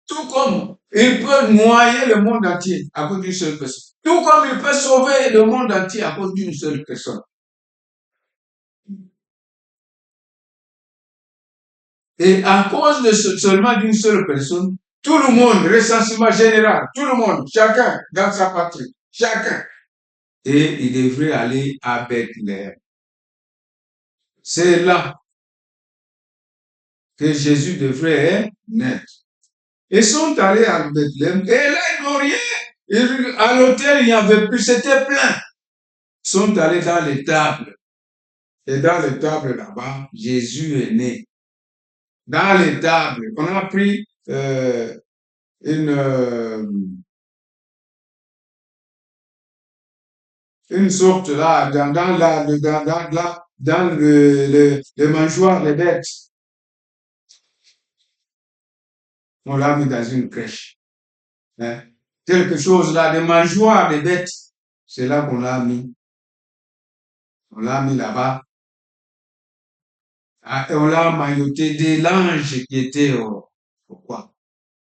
Tout comme il peut noyer le monde entier à cause d'une seule personne. Tout comme il peut sauver le monde entier à cause d'une seule personne. Et à cause de seulement d'une seule personne, tout le monde, recensement général, tout le monde, chacun dans sa patrie, chacun. Et il devrait aller à Bethléem. C'est là que Jésus devrait naître. Ils sont allés à Bethléem et là, ils n'ont rien. À l'hôtel, il n'y avait plus, c'était plein. Ils sont allés dans les tables. Et dans les tables là-bas, Jésus est né. Dans les tables, on a pris une sorte là, dans le mangeoire des bêtes. On l'a mis dans une crèche. Hein. Quelque chose là, le mangeoire des bêtes. C'est là qu'on l'a mis. On l'a mis là-bas. Et on l'a mailloté de l'ange qui était pourquoi?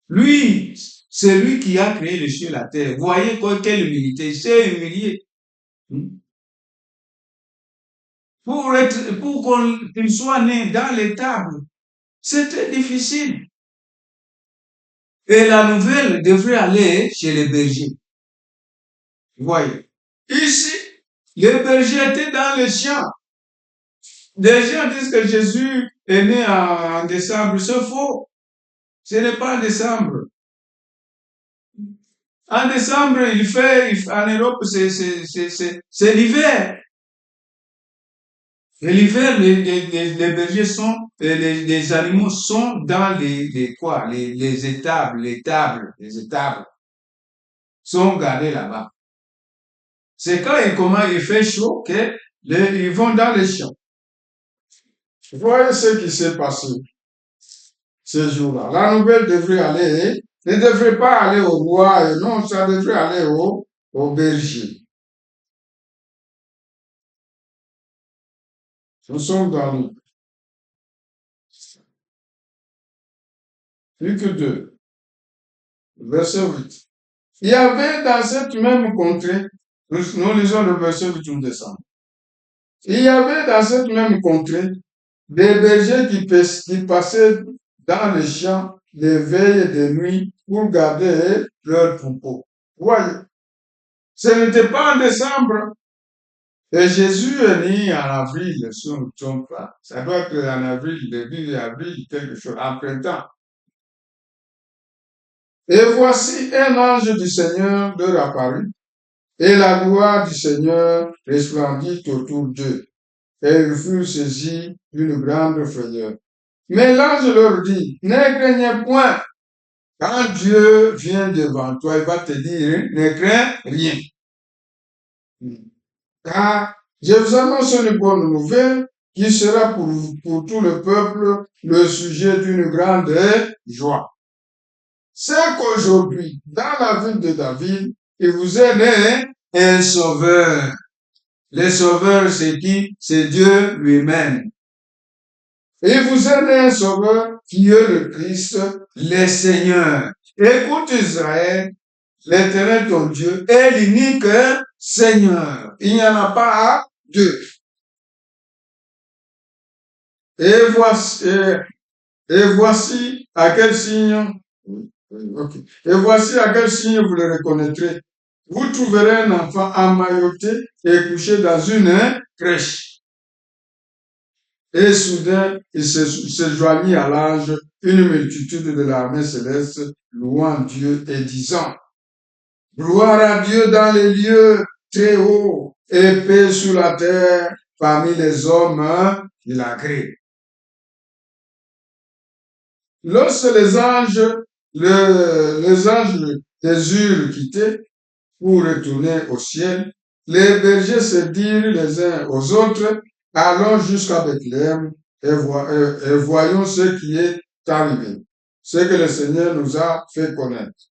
Lui, c'est lui qui a créé le ciel et la terre. Voyez quelle humilité. Il s'est humilié. Pour qu'il soit né dans les tables. C'était difficile. Et la nouvelle devrait aller chez les bergers. Vous voyez. Ici, les bergers étaient dans les champs. Des gens disent que Jésus est né en décembre. C'est faux. Ce n'est pas en décembre. En décembre, en Europe, c'est l'hiver. Et l'hiver, les bergers sont, les animaux sont dans les étables, les étables sont gardés là-bas. C'est quand il fait chaud qu'ils vont dans les champs. Voyez ce qui s'est passé ces jours-là. La nouvelle ne devrait pas aller au roi, non, ça devrait aller au berger. Nous sommes dans Luc 2, verset 8. Il y avait dans cette même contrée, nous lisons le verset 8 ou descend. Il y avait dans cette même contrée des bergers qui passaient dans les champs de veille et de nuit pour garder leurs troupeaux. Voyez, ce n'était pas en décembre. Et Jésus est né en avril, si on ne trompe pas. Ça doit être en avril, début avril, quelque chose, en printemps. Et voici un ange du Seigneur leur apparut, et la gloire du Seigneur resplendit autour d'eux, et ils furent saisis d'une grande frayeur. Mais l'ange leur dit, ne craignez point, quand Dieu vient devant toi, il va te dire, ne crains rien. Car je vous annonce une bonne nouvelle qui sera pour tout le peuple le sujet d'une grande joie. C'est qu'aujourd'hui, dans la ville de David, il vous est né un sauveur. Le sauveur, c'est qui? C'est Dieu lui-même. Il vous est né un sauveur qui est le Christ, le Seigneur. Écoute Israël, l'Éternel ton Dieu est l'unique Seigneur. Il n'y en a pas deux. Et voici à quel signe, ok. Et voici à quel signe vous le reconnaîtrez. Vous trouverez un enfant emmailloté et couché dans une crèche. Et soudain, il se joignit à l'ange une multitude de l'armée céleste, louant Dieu et disant, gloire à Dieu dans les lieux très hauts et paix sur la terre parmi les hommes qu'il agrée. Lorsque les anges eurent quitté pour retourner au ciel, les bergers se dirent les uns aux autres, allons jusqu'à Bethléem et voyons ce qui est arrivé, ce que le Seigneur nous a fait connaître.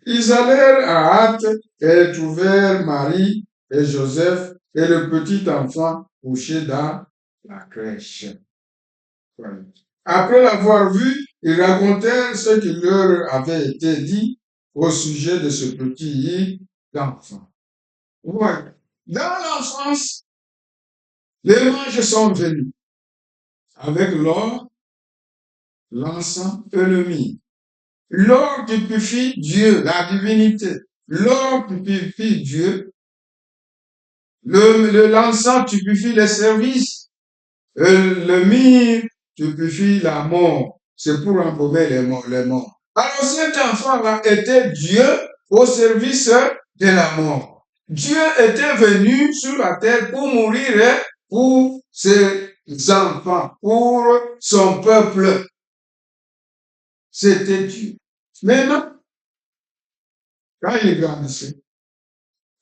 Ils allèrent en hâte et trouvèrent Marie et Joseph et le petit enfant couché dans la crèche. Après l'avoir vu, ils racontèrent ce qui leur avait été dit au sujet de ce petit enfant. Ouais. Dans l'enfance, les mages sont venus avec l'or, l'encens et le myrrhe. L'or typifie Dieu, la divinité. L'or typifie Dieu. L'encens typifie les services. Le myrrhe typifie la mort. C'est pour embaumer les morts. Alors cet enfant-là était Dieu au service de la mort. Dieu était venu sur la terre pour mourir pour ses enfants, pour son peuple. C'était Dieu. Maintenant, quand il grandissait,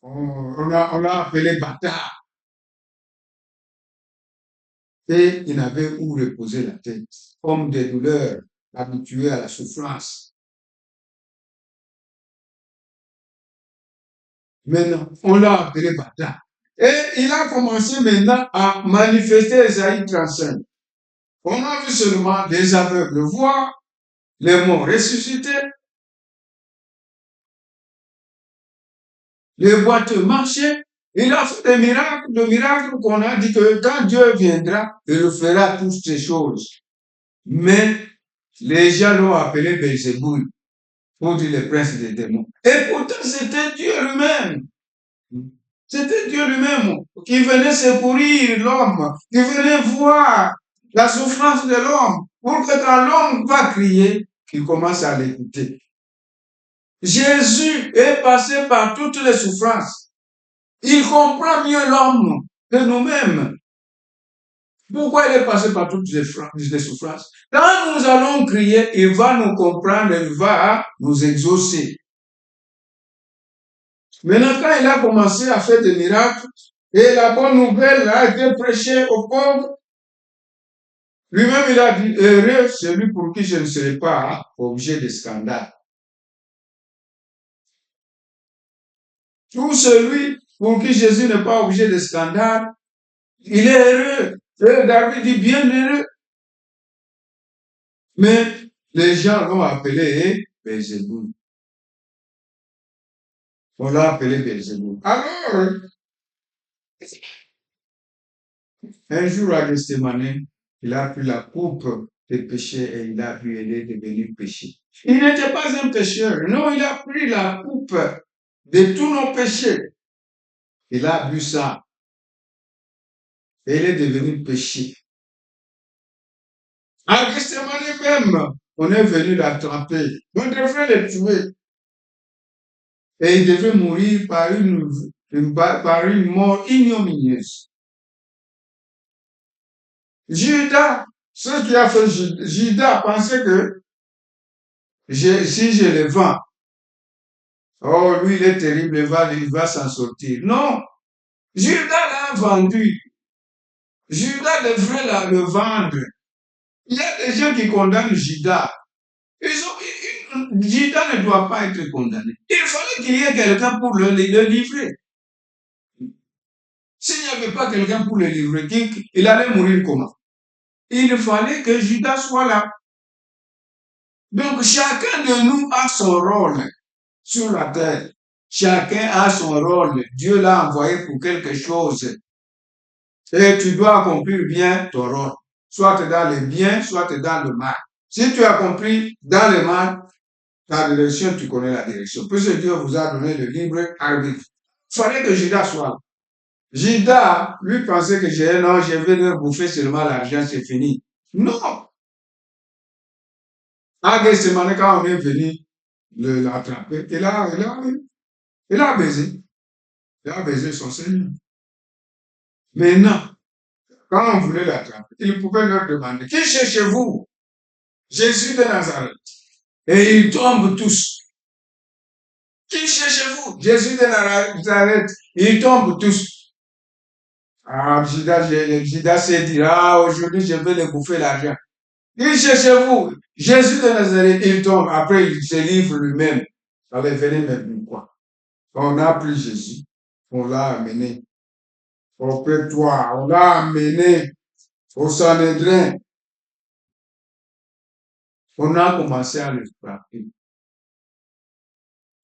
on l'a appelé bâtard. Et il n'avait où reposer la tête, comme des douleurs, habitué à la souffrance. Maintenant, on l'a appelé bâtard. Et il a commencé maintenant à manifester Ésaïe 35. On a vu seulement les aveugles voir, les morts ressuscités, les boiteux marcher. Il a fait des miracles qu'on a dit que quand Dieu viendra, il fera toutes ces choses. Mais les gens l'ont appelé Belzéboul, pour dire le prince des démons. Et pourtant, c'était Dieu lui-même. C'était Dieu lui-même qui venait secourir l'homme, qui venait voir la souffrance de l'homme, pour que quand l'homme va crier, qu'il commence à l'écouter. Jésus est passé par toutes les souffrances. Il comprend mieux l'homme que nous-mêmes. Pourquoi il est passé par toutes les souffrances? Quand nous allons crier, il va nous comprendre, il va nous exaucer. Maintenant, quand il a commencé à faire des miracles, et la bonne nouvelle a été prêchée aux pauvres, lui-même il a dit, heureux celui pour qui je ne serai pas objet de scandale. Tout celui pour qui Jésus n'est pas objet de scandale, il est heureux. Et David dit bien heureux. Mais les gens l'ont appelé Belzéboul. On l'a appelé Belzéboul. Alors, un jour à Gethsémane, il a pris la coupe des péchés et il a bu, elle est devenue péché. Il n'était pas un pécheur. Non, il a pris la coupe de tous nos péchés. Il a bu ça. Et il est devenu péché. À Gethsémane même, on est venu l'attraper. On devrait le tuer. Et il devait mourir par une mort ignominieuse. Judas, ce qui a fait Judas pensait que si je le vends, oh, lui, il est terrible, il va s'en sortir. Non, Judas l'a vendu. Judas devrait le vendre. Il y a des gens qui condamnent Judas. Judas ne doit pas être condamné. Il fallait qu'il y ait quelqu'un pour le livrer. S'il n'y avait pas quelqu'un pour le livrer, il allait mourir comment? Il fallait que Judas soit là. Donc, chacun de nous a son rôle sur la terre. Chacun a son rôle. Dieu l'a envoyé pour quelque chose. Et tu dois accomplir bien ton rôle. soit dans le bien, soit dans le mal. Si tu as compris dans le mal, ta direction, tu connais la direction. Puisque Dieu vous a donné le libre arbitre. Il fallait que Judas soit là. Judas, lui, pensait que non, je vais leur bouffer seulement l'argent, c'est fini. Non! À Gethsemane, quand on est venu l'attraper, il a baisé. Il a baisé son Seigneur. Maintenant, quand on voulait l'attraper, il pouvait leur demander, qui cherchez-vous? Jésus de Nazareth. Et ils tombent tous. Qui cherchez-vous? Jésus de Nazareth. Ils tombent tous. Ah, Judas s'est dit, aujourd'hui, je vais les bouffer l'argent. Qui cherchez-vous? Jésus de Nazareth, il tombe. Après, il se livre lui-même. Allez, venez maintenant, quoi. On a pris Jésus. On l'a amené au prétoire. On l'a amené au Sanhédrin. On a commencé à les frapper.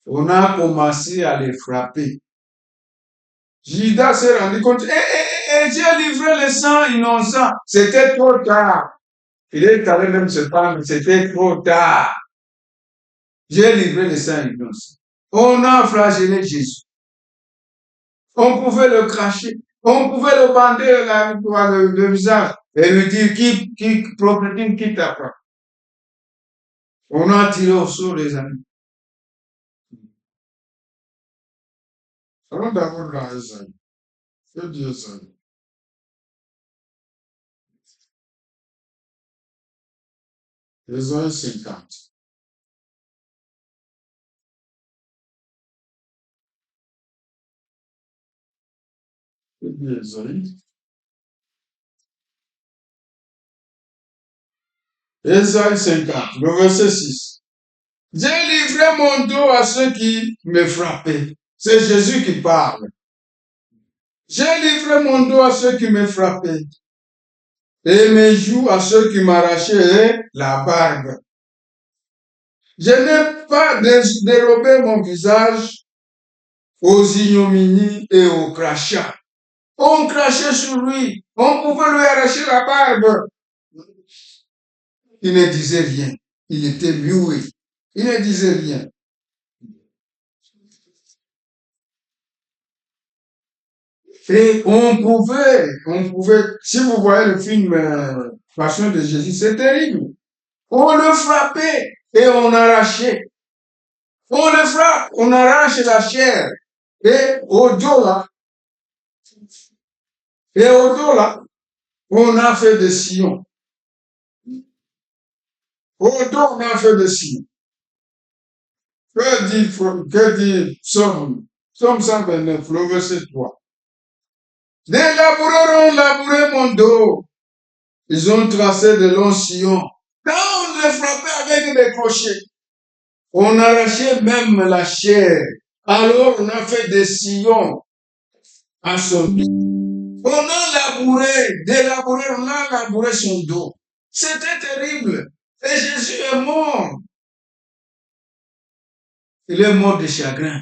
On a commencé à les frapper. Judas s'est rendu compte, j'ai livré le sang innocent. C'était trop tard. Il est allé même se prendre, c'était trop tard. J'ai livré le sang innocent. On a flagellé Jésus. On pouvait le cracher. On pouvait le bander le visage et lui dire qui t'apprend. On a tiré au sort les amis. Allons d'abord dans Esaïe. Que dit Esaïe? Esaïe 50. Que dit Esaïe? Esaïe 50, le verset 6. J'ai livré mon dos à ceux qui me frappaient. C'est Jésus qui parle. J'ai livré mon dos à ceux qui me frappaient. Et mes joues à ceux qui m'arrachaient la barbe. Je n'ai pas dérobé mon visage aux ignominies et aux crachats. On crachait sur lui. On pouvait lui arracher la barbe. Il ne disait rien. Il était muet. Il ne disait rien. Et on pouvait, si vous voyez le film Passion de Jésus, c'est terrible. On le frappait et on arrachait. On le frappe, on arrache la chair. Et au dos là, on a fait des sillons. Au dos, on a fait des sillons. Que dit Somme 129, le verset 3. Des laboureurs ont labouré mon dos. Ils ont tracé de longs sillons. Quand on les frappait avec des crochets, on arrachait même la chair. Alors on a fait des sillons à son dos. On a labouré, on a labouré son dos. C'était terrible. Et Jésus est mort. Il est mort de chagrin.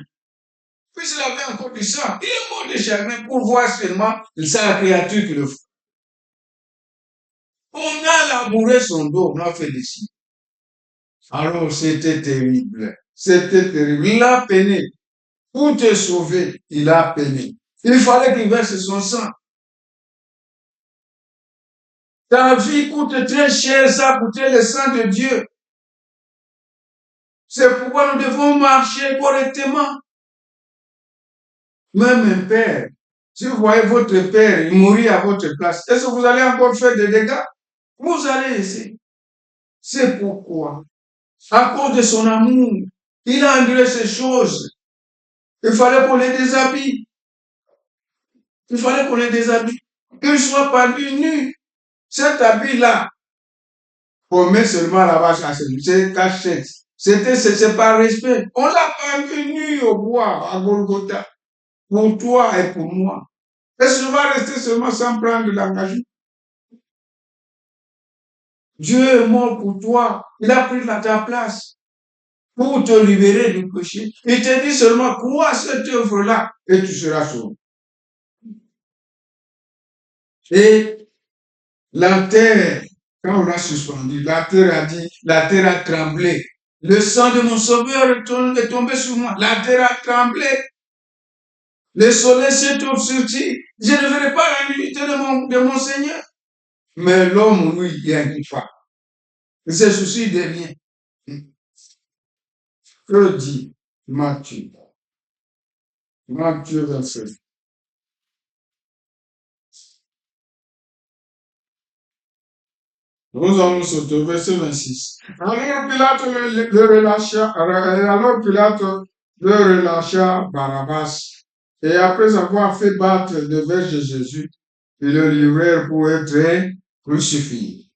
Puisqu'il avait encore du sang, il est mort de chagrin pour voir seulement sa créature qui le fait. On a labouré son dos, on a fait des signes. Alors c'était terrible. C'était terrible. Il a peiné. Pour te sauver, il a peiné. Il fallait qu'il verse son sang. Ta vie coûte très cher, ça coûtait le sang de Dieu. C'est pourquoi nous devons marcher correctement. Même un père, si vous voyez votre père mourir à votre place, est-ce que vous allez encore faire des dégâts? Vous allez essayer. C'est pourquoi, à cause de son amour, il a enduré ces choses. Il fallait qu'on les déshabille. Il fallait qu'on les déshabille. Qu'il ne soit pas nu. Cet habit-là, on met seulement la vache à celui, c'est cachette. C'est par respect. On l'a pas vu nu au bois, à Golgotha. Pour toi et pour moi. Est-ce que je vais rester seulement sans prendre l'engagement? Dieu est mort pour toi. Il a pris ta place pour te libérer du péché. Il te dit seulement, crois cette œuvre-là et tu seras sauvé. Et La terre, quand on l'a suspendu, la terre a dit, la terre a tremblé. Le sang de mon sauveur est tombé sur moi. La terre a tremblé. Le soleil s'est obscurci. Je ne verrai pas la nudité de mon Seigneur. Mais l'homme, lui, il n'inquiète pas. Il se soucie de rien. Que dit Matthieu? Matthieu 27. Nous allons sauter au verset 26. Alors Pilate le relâcha, alors Pilate le relâcha Barabbas. Et après avoir fait battre le verge de Jésus, ils le livrèrent pour être crucifié.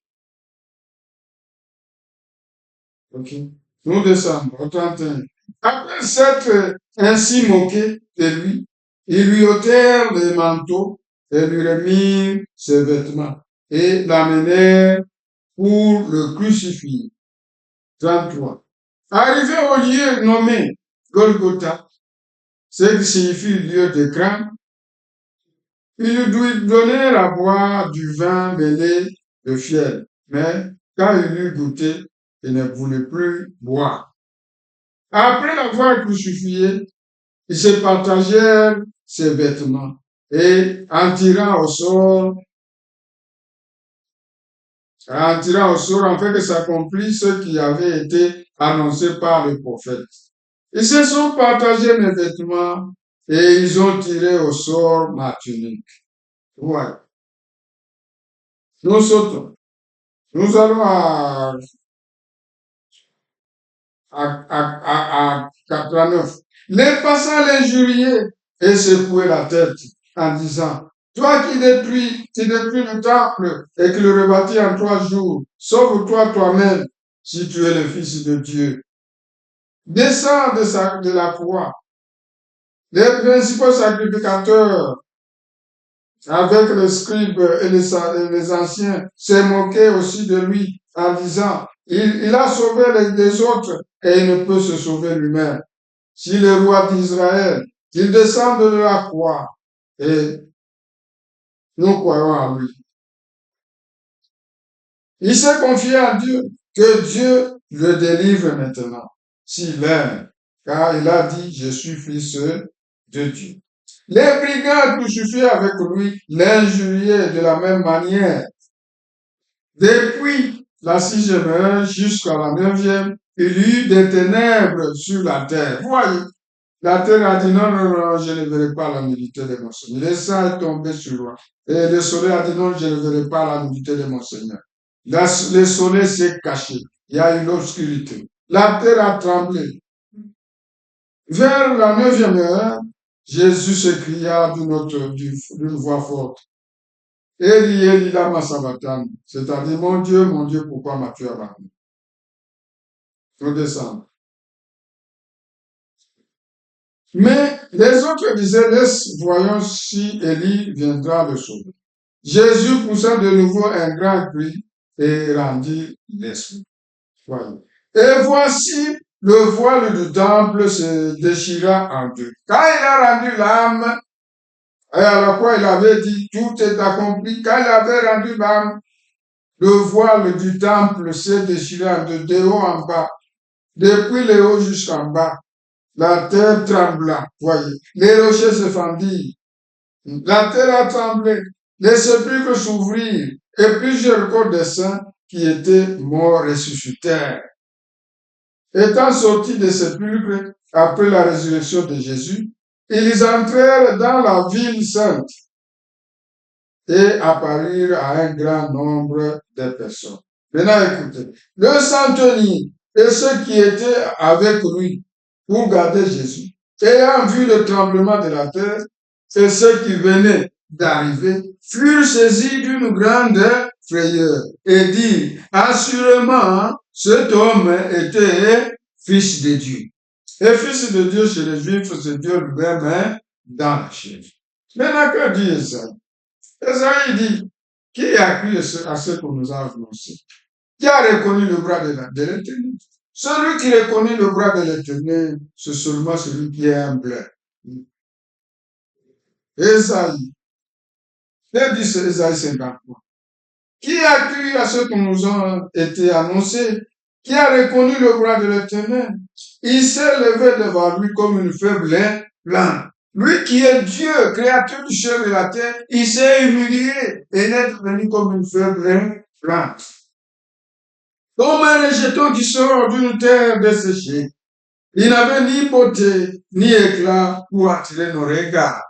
Ok. Nous descendons au 31. Après s'être ainsi moqué de lui, ils lui ôtèrent les manteaux et lui remirent ses vêtements et l'amenèrent pour le crucifier. 33. Arrivé au lieu nommé Golgotha, ce qui signifie lieu de crâne, ils lui donnèrent à boire du vin mêlé de fiel. Mais quand il eut goûté, il ne voulait plus boire. Après l'avoir crucifié, ils se partagèrent ses vêtements et en tirant au sort, en fait que s'accomplisse ce qui avait été annoncé par le prophète. Ils se sont partagés mes vêtements et ils ont tiré au sort ma tunique. Ouais. Nous sautons. Nous allons à 89. Les passants l'injuriaient et secouaient la tête en disant, toi qui détruis le temple et qui le rebâtis en 3 jours, sauve-toi toi-même si tu es le Fils de Dieu. Descends de la croix. Les principaux sacrificateurs, avec les scribes et les anciens, s'est moqué aussi de lui en disant, il a sauvé les autres et il ne peut se sauver lui-même. Si le roi d'Israël, qu'il descende de la croix et nous croyons en lui. Il s'est confié à Dieu, que Dieu le délivre maintenant, s'il aime, car il a dit, je suis fils de Dieu. Les brigands crucifiés avec lui l'injuriaient de la même manière. Depuis la 6e heure jusqu'à la 9e, il y eut des ténèbres sur la terre. Voyez, la terre a dit non, non, non, je ne verrai pas la nudité de mon Seigneur. Le sang est tombé sur moi. Et le soleil a dit non, je ne verrai pas la nudité de mon Seigneur. Le soleil s'est caché. Il y a eu l'obscurité. La terre a tremblé. Vers la 9e heure, Jésus s'écria d'une voix forte. Eli, Eli, lama sabachthani. C'est-à-dire, mon Dieu, pourquoi m'as-tu abandonné? Nous descendons. Mais les autres disaient, laisse, voyons si Élie viendra le sauver. Jésus poussa de nouveau un grand cri et rendit l'esprit. Voyez. Et voici, le voile du temple se déchira en deux. Quand il a rendu l'âme, et à la fois il avait dit, tout est accompli. Quand il avait rendu l'âme, le voile du temple s'est déchiré en deux, de haut en bas, depuis le haut jusqu'en bas. La terre trembla, voyez. Les rochers se fendirent. La terre a tremblé. Les sépulcres s'ouvrirent. Et plusieurs corps des saints qui étaient morts ressuscitèrent. Étant sortis des sépulcres après la résurrection de Jésus, ils entrèrent dans la ville sainte et apparurent à un grand nombre de personnes. Maintenant, écoutez, le centenier et ceux qui étaient avec lui pour garder Jésus, ayant vu le tremblement de la terre et ceux qui venaient d'arriver, furent saisis d'une grande frayeur et dirent, assurément, cet homme était fils de Dieu. Et fils de Dieu chez les Juifs, c'est Dieu lui-même dans la chair. Maintenant, que dit Esaïe? Esaïe dit, qui a cru à ce qu'on nous a annoncé? Qui a reconnu le bras de l'Éternel? Celui qui reconnaît le bras de l'Éternel, c'est seulement celui qui est humble. Esaïe. Que dit Esaïe 53? Qui a cru à ce qui nous a été annoncé? Qui a reconnu le bras de l'Éternel? Il s'est levé devant lui comme une faible plante. Lui qui est Dieu, créateur du ciel et de la terre, il s'est humilié et n'est venu comme une faible plante. Comme un rejeton qui sort d'une terre desséchée. Il n'avait ni beauté, ni éclat pour attirer nos regards.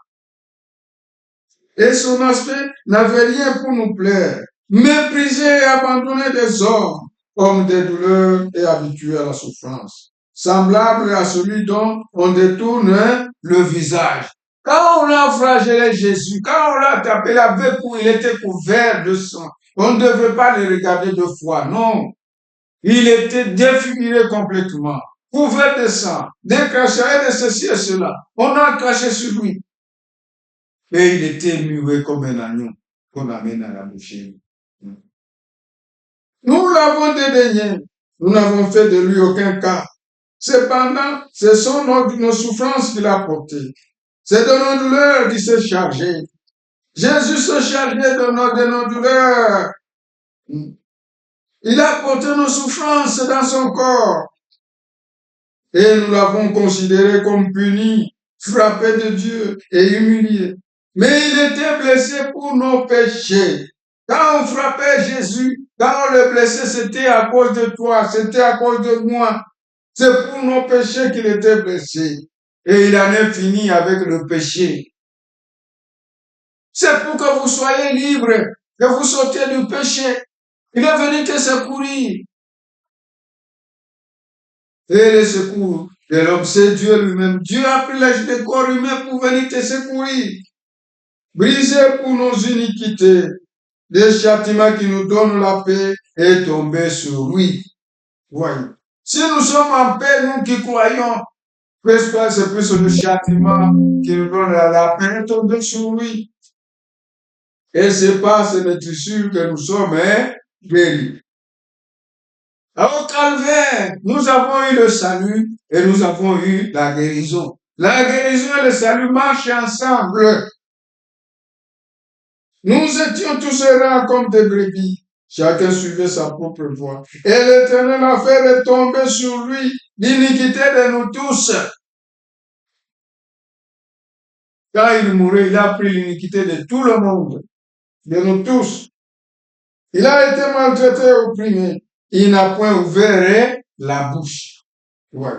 Et son aspect n'avait rien pour nous plaire. Méprisé et abandonné des hommes, homme des douleurs et habitué à la souffrance. Semblable à celui dont on détourne le visage. Quand on a flagellé Jésus, quand on l'a tapé la bête où il était couvert de sang, on ne devait pas le regarder deux fois, non. Il était défiguré complètement, couvert de sang, des crachats et de ceci et cela. On a craché sur lui. Et il était muet comme un agneau qu'on amène à la boucherie. Nous l'avons dédaigné. Nous n'avons fait de lui aucun cas. Cependant, ce sont nos souffrances qu'il a portées. C'est de nos douleurs qu'il s'est chargé. Jésus se chargeait de nos douleurs. Il a porté nos souffrances dans son corps. Et nous l'avons considéré comme puni, frappé de Dieu et humilié. Mais il était blessé pour nos péchés. Quand on frappait Jésus, quand on le blessait, c'était à cause de toi, c'était à cause de moi. C'est pour nos péchés qu'il était blessé. Et il en est fini avec le péché. C'est pour que vous soyez libres, que vous sortiez du péché. Il est venu te secourir. Et le secours de l'homme, c'est Dieu lui-même. Dieu a pris l'âge de corps humain pour venir te secourir. Brisé pour nos iniquités, le châtiment qui nous donne la paix est tombé sur lui. Voyez. Si nous sommes en paix, nous qui croyons, c'est plus le châtiment qui nous donne la paix est tombé sur lui. Et c'est par ces métrissures que nous sommes guéris. Au calvaire, nous avons eu le salut et nous avons eu la guérison. La guérison et le salut marchent ensemble. Nous étions tous errants comme des brebis. Chacun suivait sa propre voie. Et l'Éternel a fait retomber sur lui l'iniquité de nous tous. Quand il mourait, il a pris l'iniquité de tout le monde, de nous tous. Il a été maltraité et opprimé. Il n'a point ouvert la bouche. Ouais.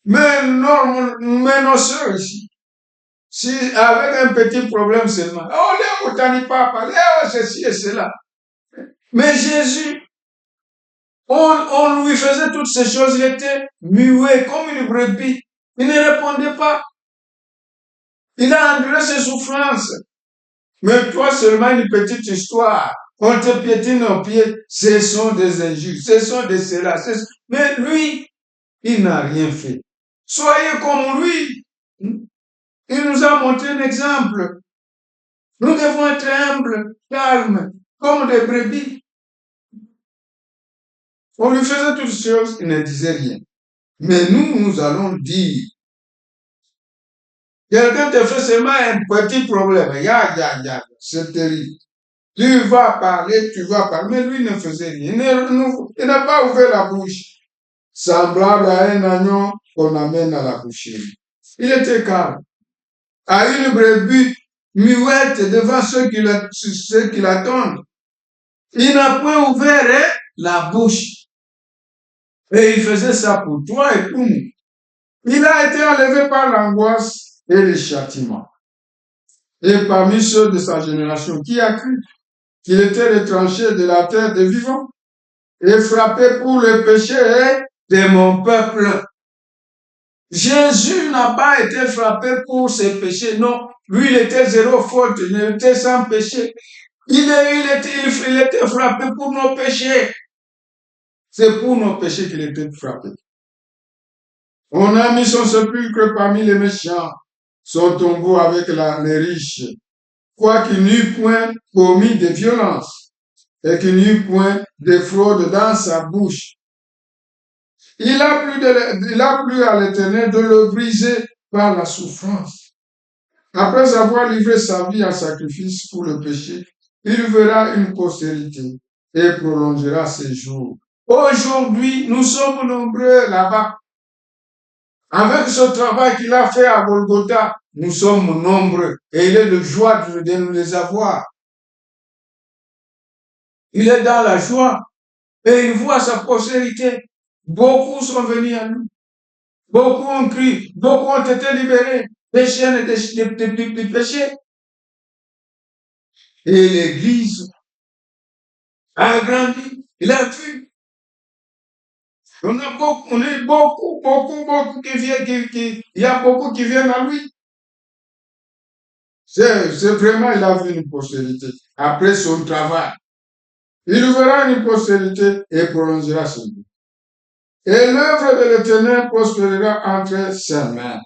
Mais nos soeurs ici, si avec un petit problème seulement, oh, les botaniques papa, ceci et cela. Mais Jésus, on lui faisait toutes ces choses, il était muet comme une brebis. Il ne répondait pas. Il a enduré ses souffrances. Mais toi seulement une petite histoire. On te piétine aux pieds. Ce sont des injures. Ce sont des cela. Mais lui, il n'a rien fait. Soyez comme lui. Il nous a montré un exemple. Nous devons être humbles, calmes, comme des brebis. On lui faisait toutes choses, il ne disait rien. Mais nous allons dire. Quelqu'un te fait seulement un petit problème. C'est terrible. Tu vas parler. Mais lui ne faisait rien. Il n'a pas ouvert la bouche. Semblable à un agneau qu'on amène à la boucherie. Il était calme. À une brebis muette devant ceux qui l'attendent. Il n'a point ouvert la bouche. Et il faisait ça pour toi et pour nous. Il a été enlevé par l'angoisse et le châtiment. Et parmi ceux de sa génération, qui a cru qu'il était retranché de la terre des vivants et frappé pour le péché de mon peuple? Jésus n'a pas été frappé pour ses péchés, non. Lui, il était zéro faute, il était sans péché. Il était frappé pour nos péchés. C'est pour nos péchés qu'il était frappé. On a mis son sépulcre parmi les méchants, son tombeau avec les riches, quoiqu'il n'eût point commis de violence et qu'il n'eût point de fraude dans sa bouche. Il a plu à l'Éternel de le briser par la souffrance. Après avoir livré sa vie en sacrifice pour le péché, il verra une postérité et prolongera ses jours. Aujourd'hui, nous sommes nombreux là-bas. Avec ce travail qu'il a fait à Golgotha, nous sommes nombreux et il est de joie de nous les avoir. Il est dans la joie et il voit sa postérité. Beaucoup sont venus à lui. Beaucoup ont crié, beaucoup ont été libérés des chaînes et des péchés. Et l'Église a grandi. Il a vu. On a beaucoup qui viennent, il y a beaucoup qui viennent à lui. C'est vraiment, il a vu une postérité. Après son travail, il verra une postérité et prolongera son vie. Et l'œuvre de l'Éternel prospérera entre ses mains.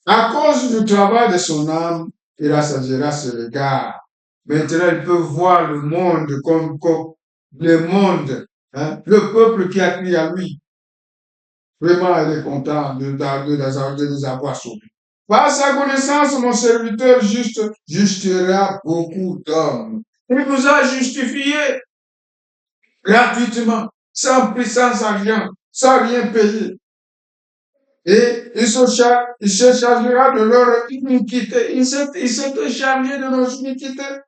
À cause du travail de son âme, il assagira ses regards. Maintenant, il peut voir le monde comme le monde, hein, le peuple qui a crié à lui. Vraiment, il est content de les avoir sauvés. Par sa connaissance, mon serviteur juste justifiera beaucoup d'hommes. Il nous a justifiés gratuitement, sans prix, sans argent, sans rien payer. Et il se chargera de leur iniquité. Il s'est chargé de nos iniquités.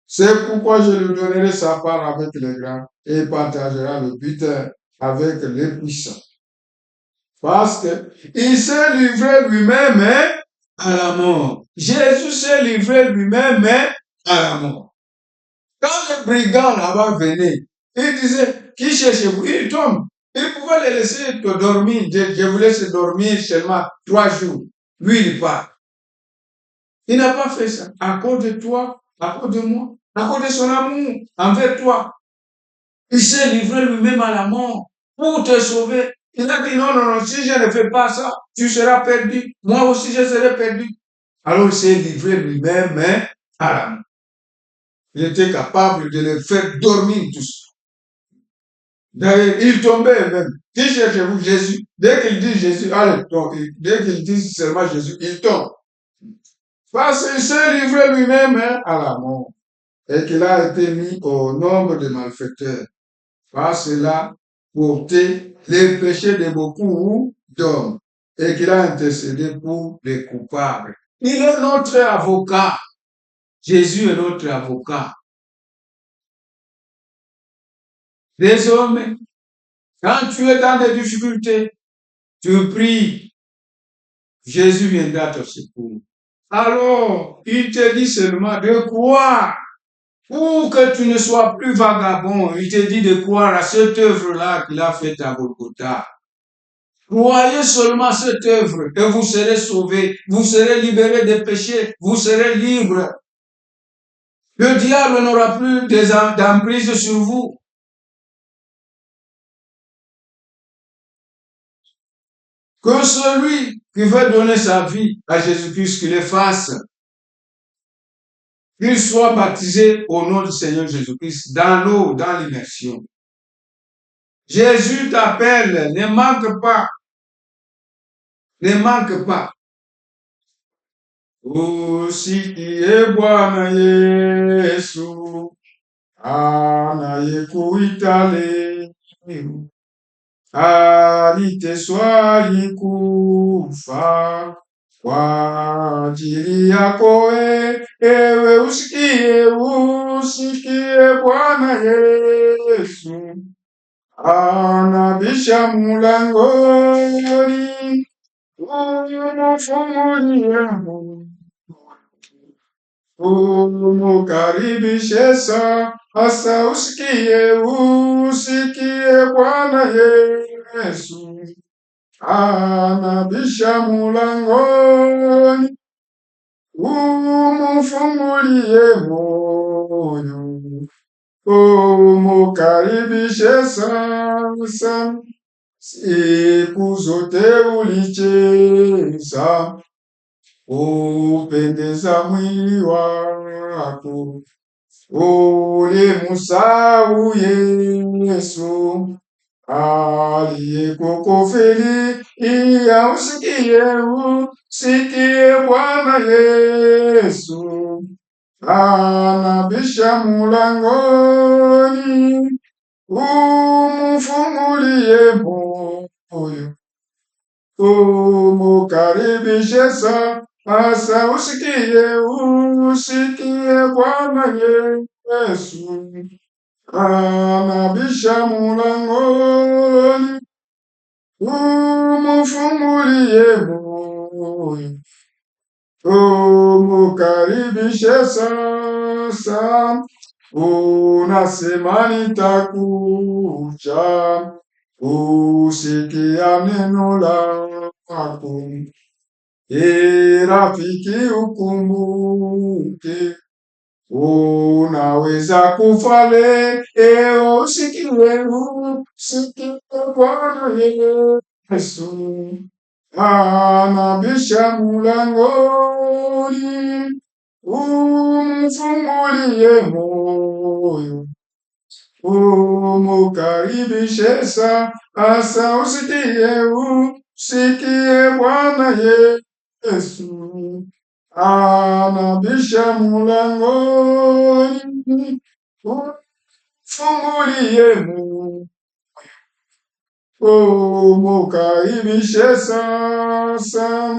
C'est pourquoi je lui donnerai sa part avec les grands et il partagera le butin avec les puissants. Parce qu'il s'est livré lui-même à la mort. Jésus s'est livré lui-même à la mort. Quand le brigand là-bas venait, il disait, qui cherchez-vous? Il tombe. Il pouvait les laisser dormir. Je vous laisse dormir seulement 3 jours. Lui, il part. Il n'a pas fait ça. À cause de toi, à cause de moi, à cause de son amour envers toi. Il s'est livré lui-même à la mort pour te sauver. Il a dit non, si je ne fais pas ça, tu seras perdu. Moi aussi, je serai perdu. Alors, il s'est livré lui-même à la mort. Il était capable de les faire dormir tous. D'ailleurs, il tombait même. Qui cherchez-vous Jésus? Dès qu'il dit Jésus, allez, dès qu'il dit seulement Jésus, il tombe. Parce qu'il s'est livré lui-même à la mort. Et qu'il a été mis au nombre de malfaiteurs. Par cela, porter les péchés de beaucoup d'hommes. Et qu'il a intercédé pour les coupables. Il est notre avocat. Jésus est notre avocat. Désormais, quand tu es dans des difficultés, tu pries, Jésus viendra te secours. Alors, il te dit seulement de croire pour que tu ne sois plus vagabond. Il te dit de croire à cette œuvre-là qu'il a faite à Golgotha. Croyez seulement à cette œuvre et vous serez sauvés, vous serez libérés des péchés, vous serez libres. Le diable n'aura plus d'emprise sur vous. Que celui qui veut donner sa vie à Jésus-Christ, qu'il le fasse. Qu'il soit baptisé au nom du Seigneur Jésus-Christ dans l'eau, dans l'immersion. Jésus t'appelle, ne manque pas. Ne manque pas. Usikie Bwana Yesu, anayekuita leo. Aliteswa, alikufa kwa ajili yako ewe usikie Bwana Yesu anabisha mulangoni, umfungulie, umukaribishe sasa, usikie Bwana Yesu anabisha mulangoni, umfungulie moyo, umukaribishe sasa. Siku zote ulicheza, upendeza mwili wako, ulimsahau Yesu aliyekukufili, iya usikie Bwana Yesu anabisha mulangoni, umfungulie moyo, umukaribishe sasa, usikie Bwana Yesu anabisha mulangoni, umfungulie moyo, umukaribishe sasa, unasema nitakuja, usikia neno lako. Rafiki, ukumbuke, unaweza kufa leo, usikie Bwana Yesu anabisha mulangoni, umfungulie moyo, umukaribishe sasa, usikie Bwana Yesu anabisha mulangoni, umfungulie moyo, umukaribishe sasa.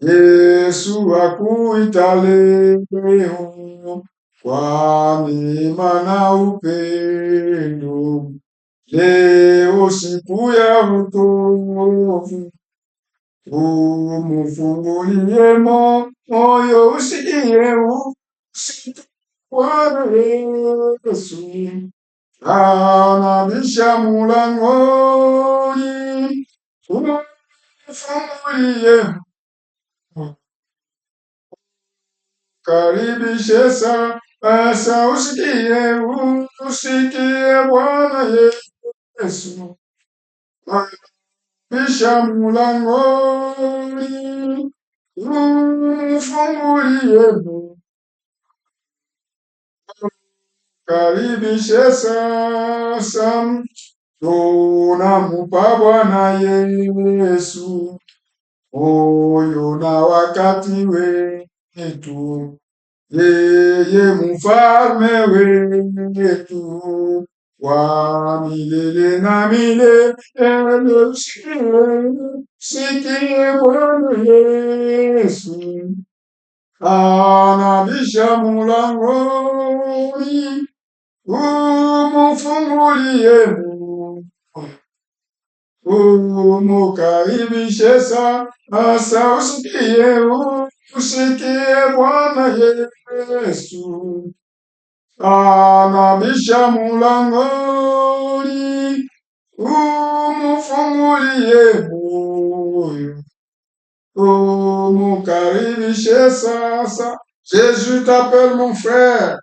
Yesu akuita leo kwa neema na upendo, leo siku ya wokovu, umufungulie moyo, usikie Bwana Yesu anabisha mulangoni, umfungulie, karibishe sasa, usikie Bwana Yesu anabisha mulangoni, umfungulie, karibishe sasa, tunamupa Bwana Yesu moyo na wakati wetu, yeye mfalme wetu wa milele na milele. Usikie Bwana Yesu anabisha mulangoni, umfungulie moyo, umukaribishe sasa, usikie Bwana Yesu anabisha mulangoni, umfungulie moyo, umukaribishe sasa. Jésus t'appelle mon frère,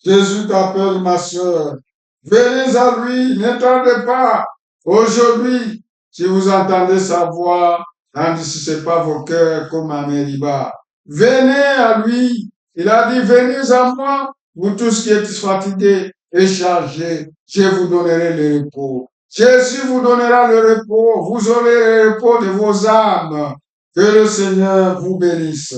Jésus t'appelle ma sœur. Venez à lui, n'attendez pas. Aujourd'hui, si vous entendez sa voix, n'endurcissez pas vos cœurs comme à Meriba. Venez à lui. Il a dit, venez à moi, vous tous qui êtes fatigués et chargés, je vous donnerai le repos. Jésus vous donnera le repos. Vous aurez le repos de vos âmes. Que le Seigneur vous bénisse.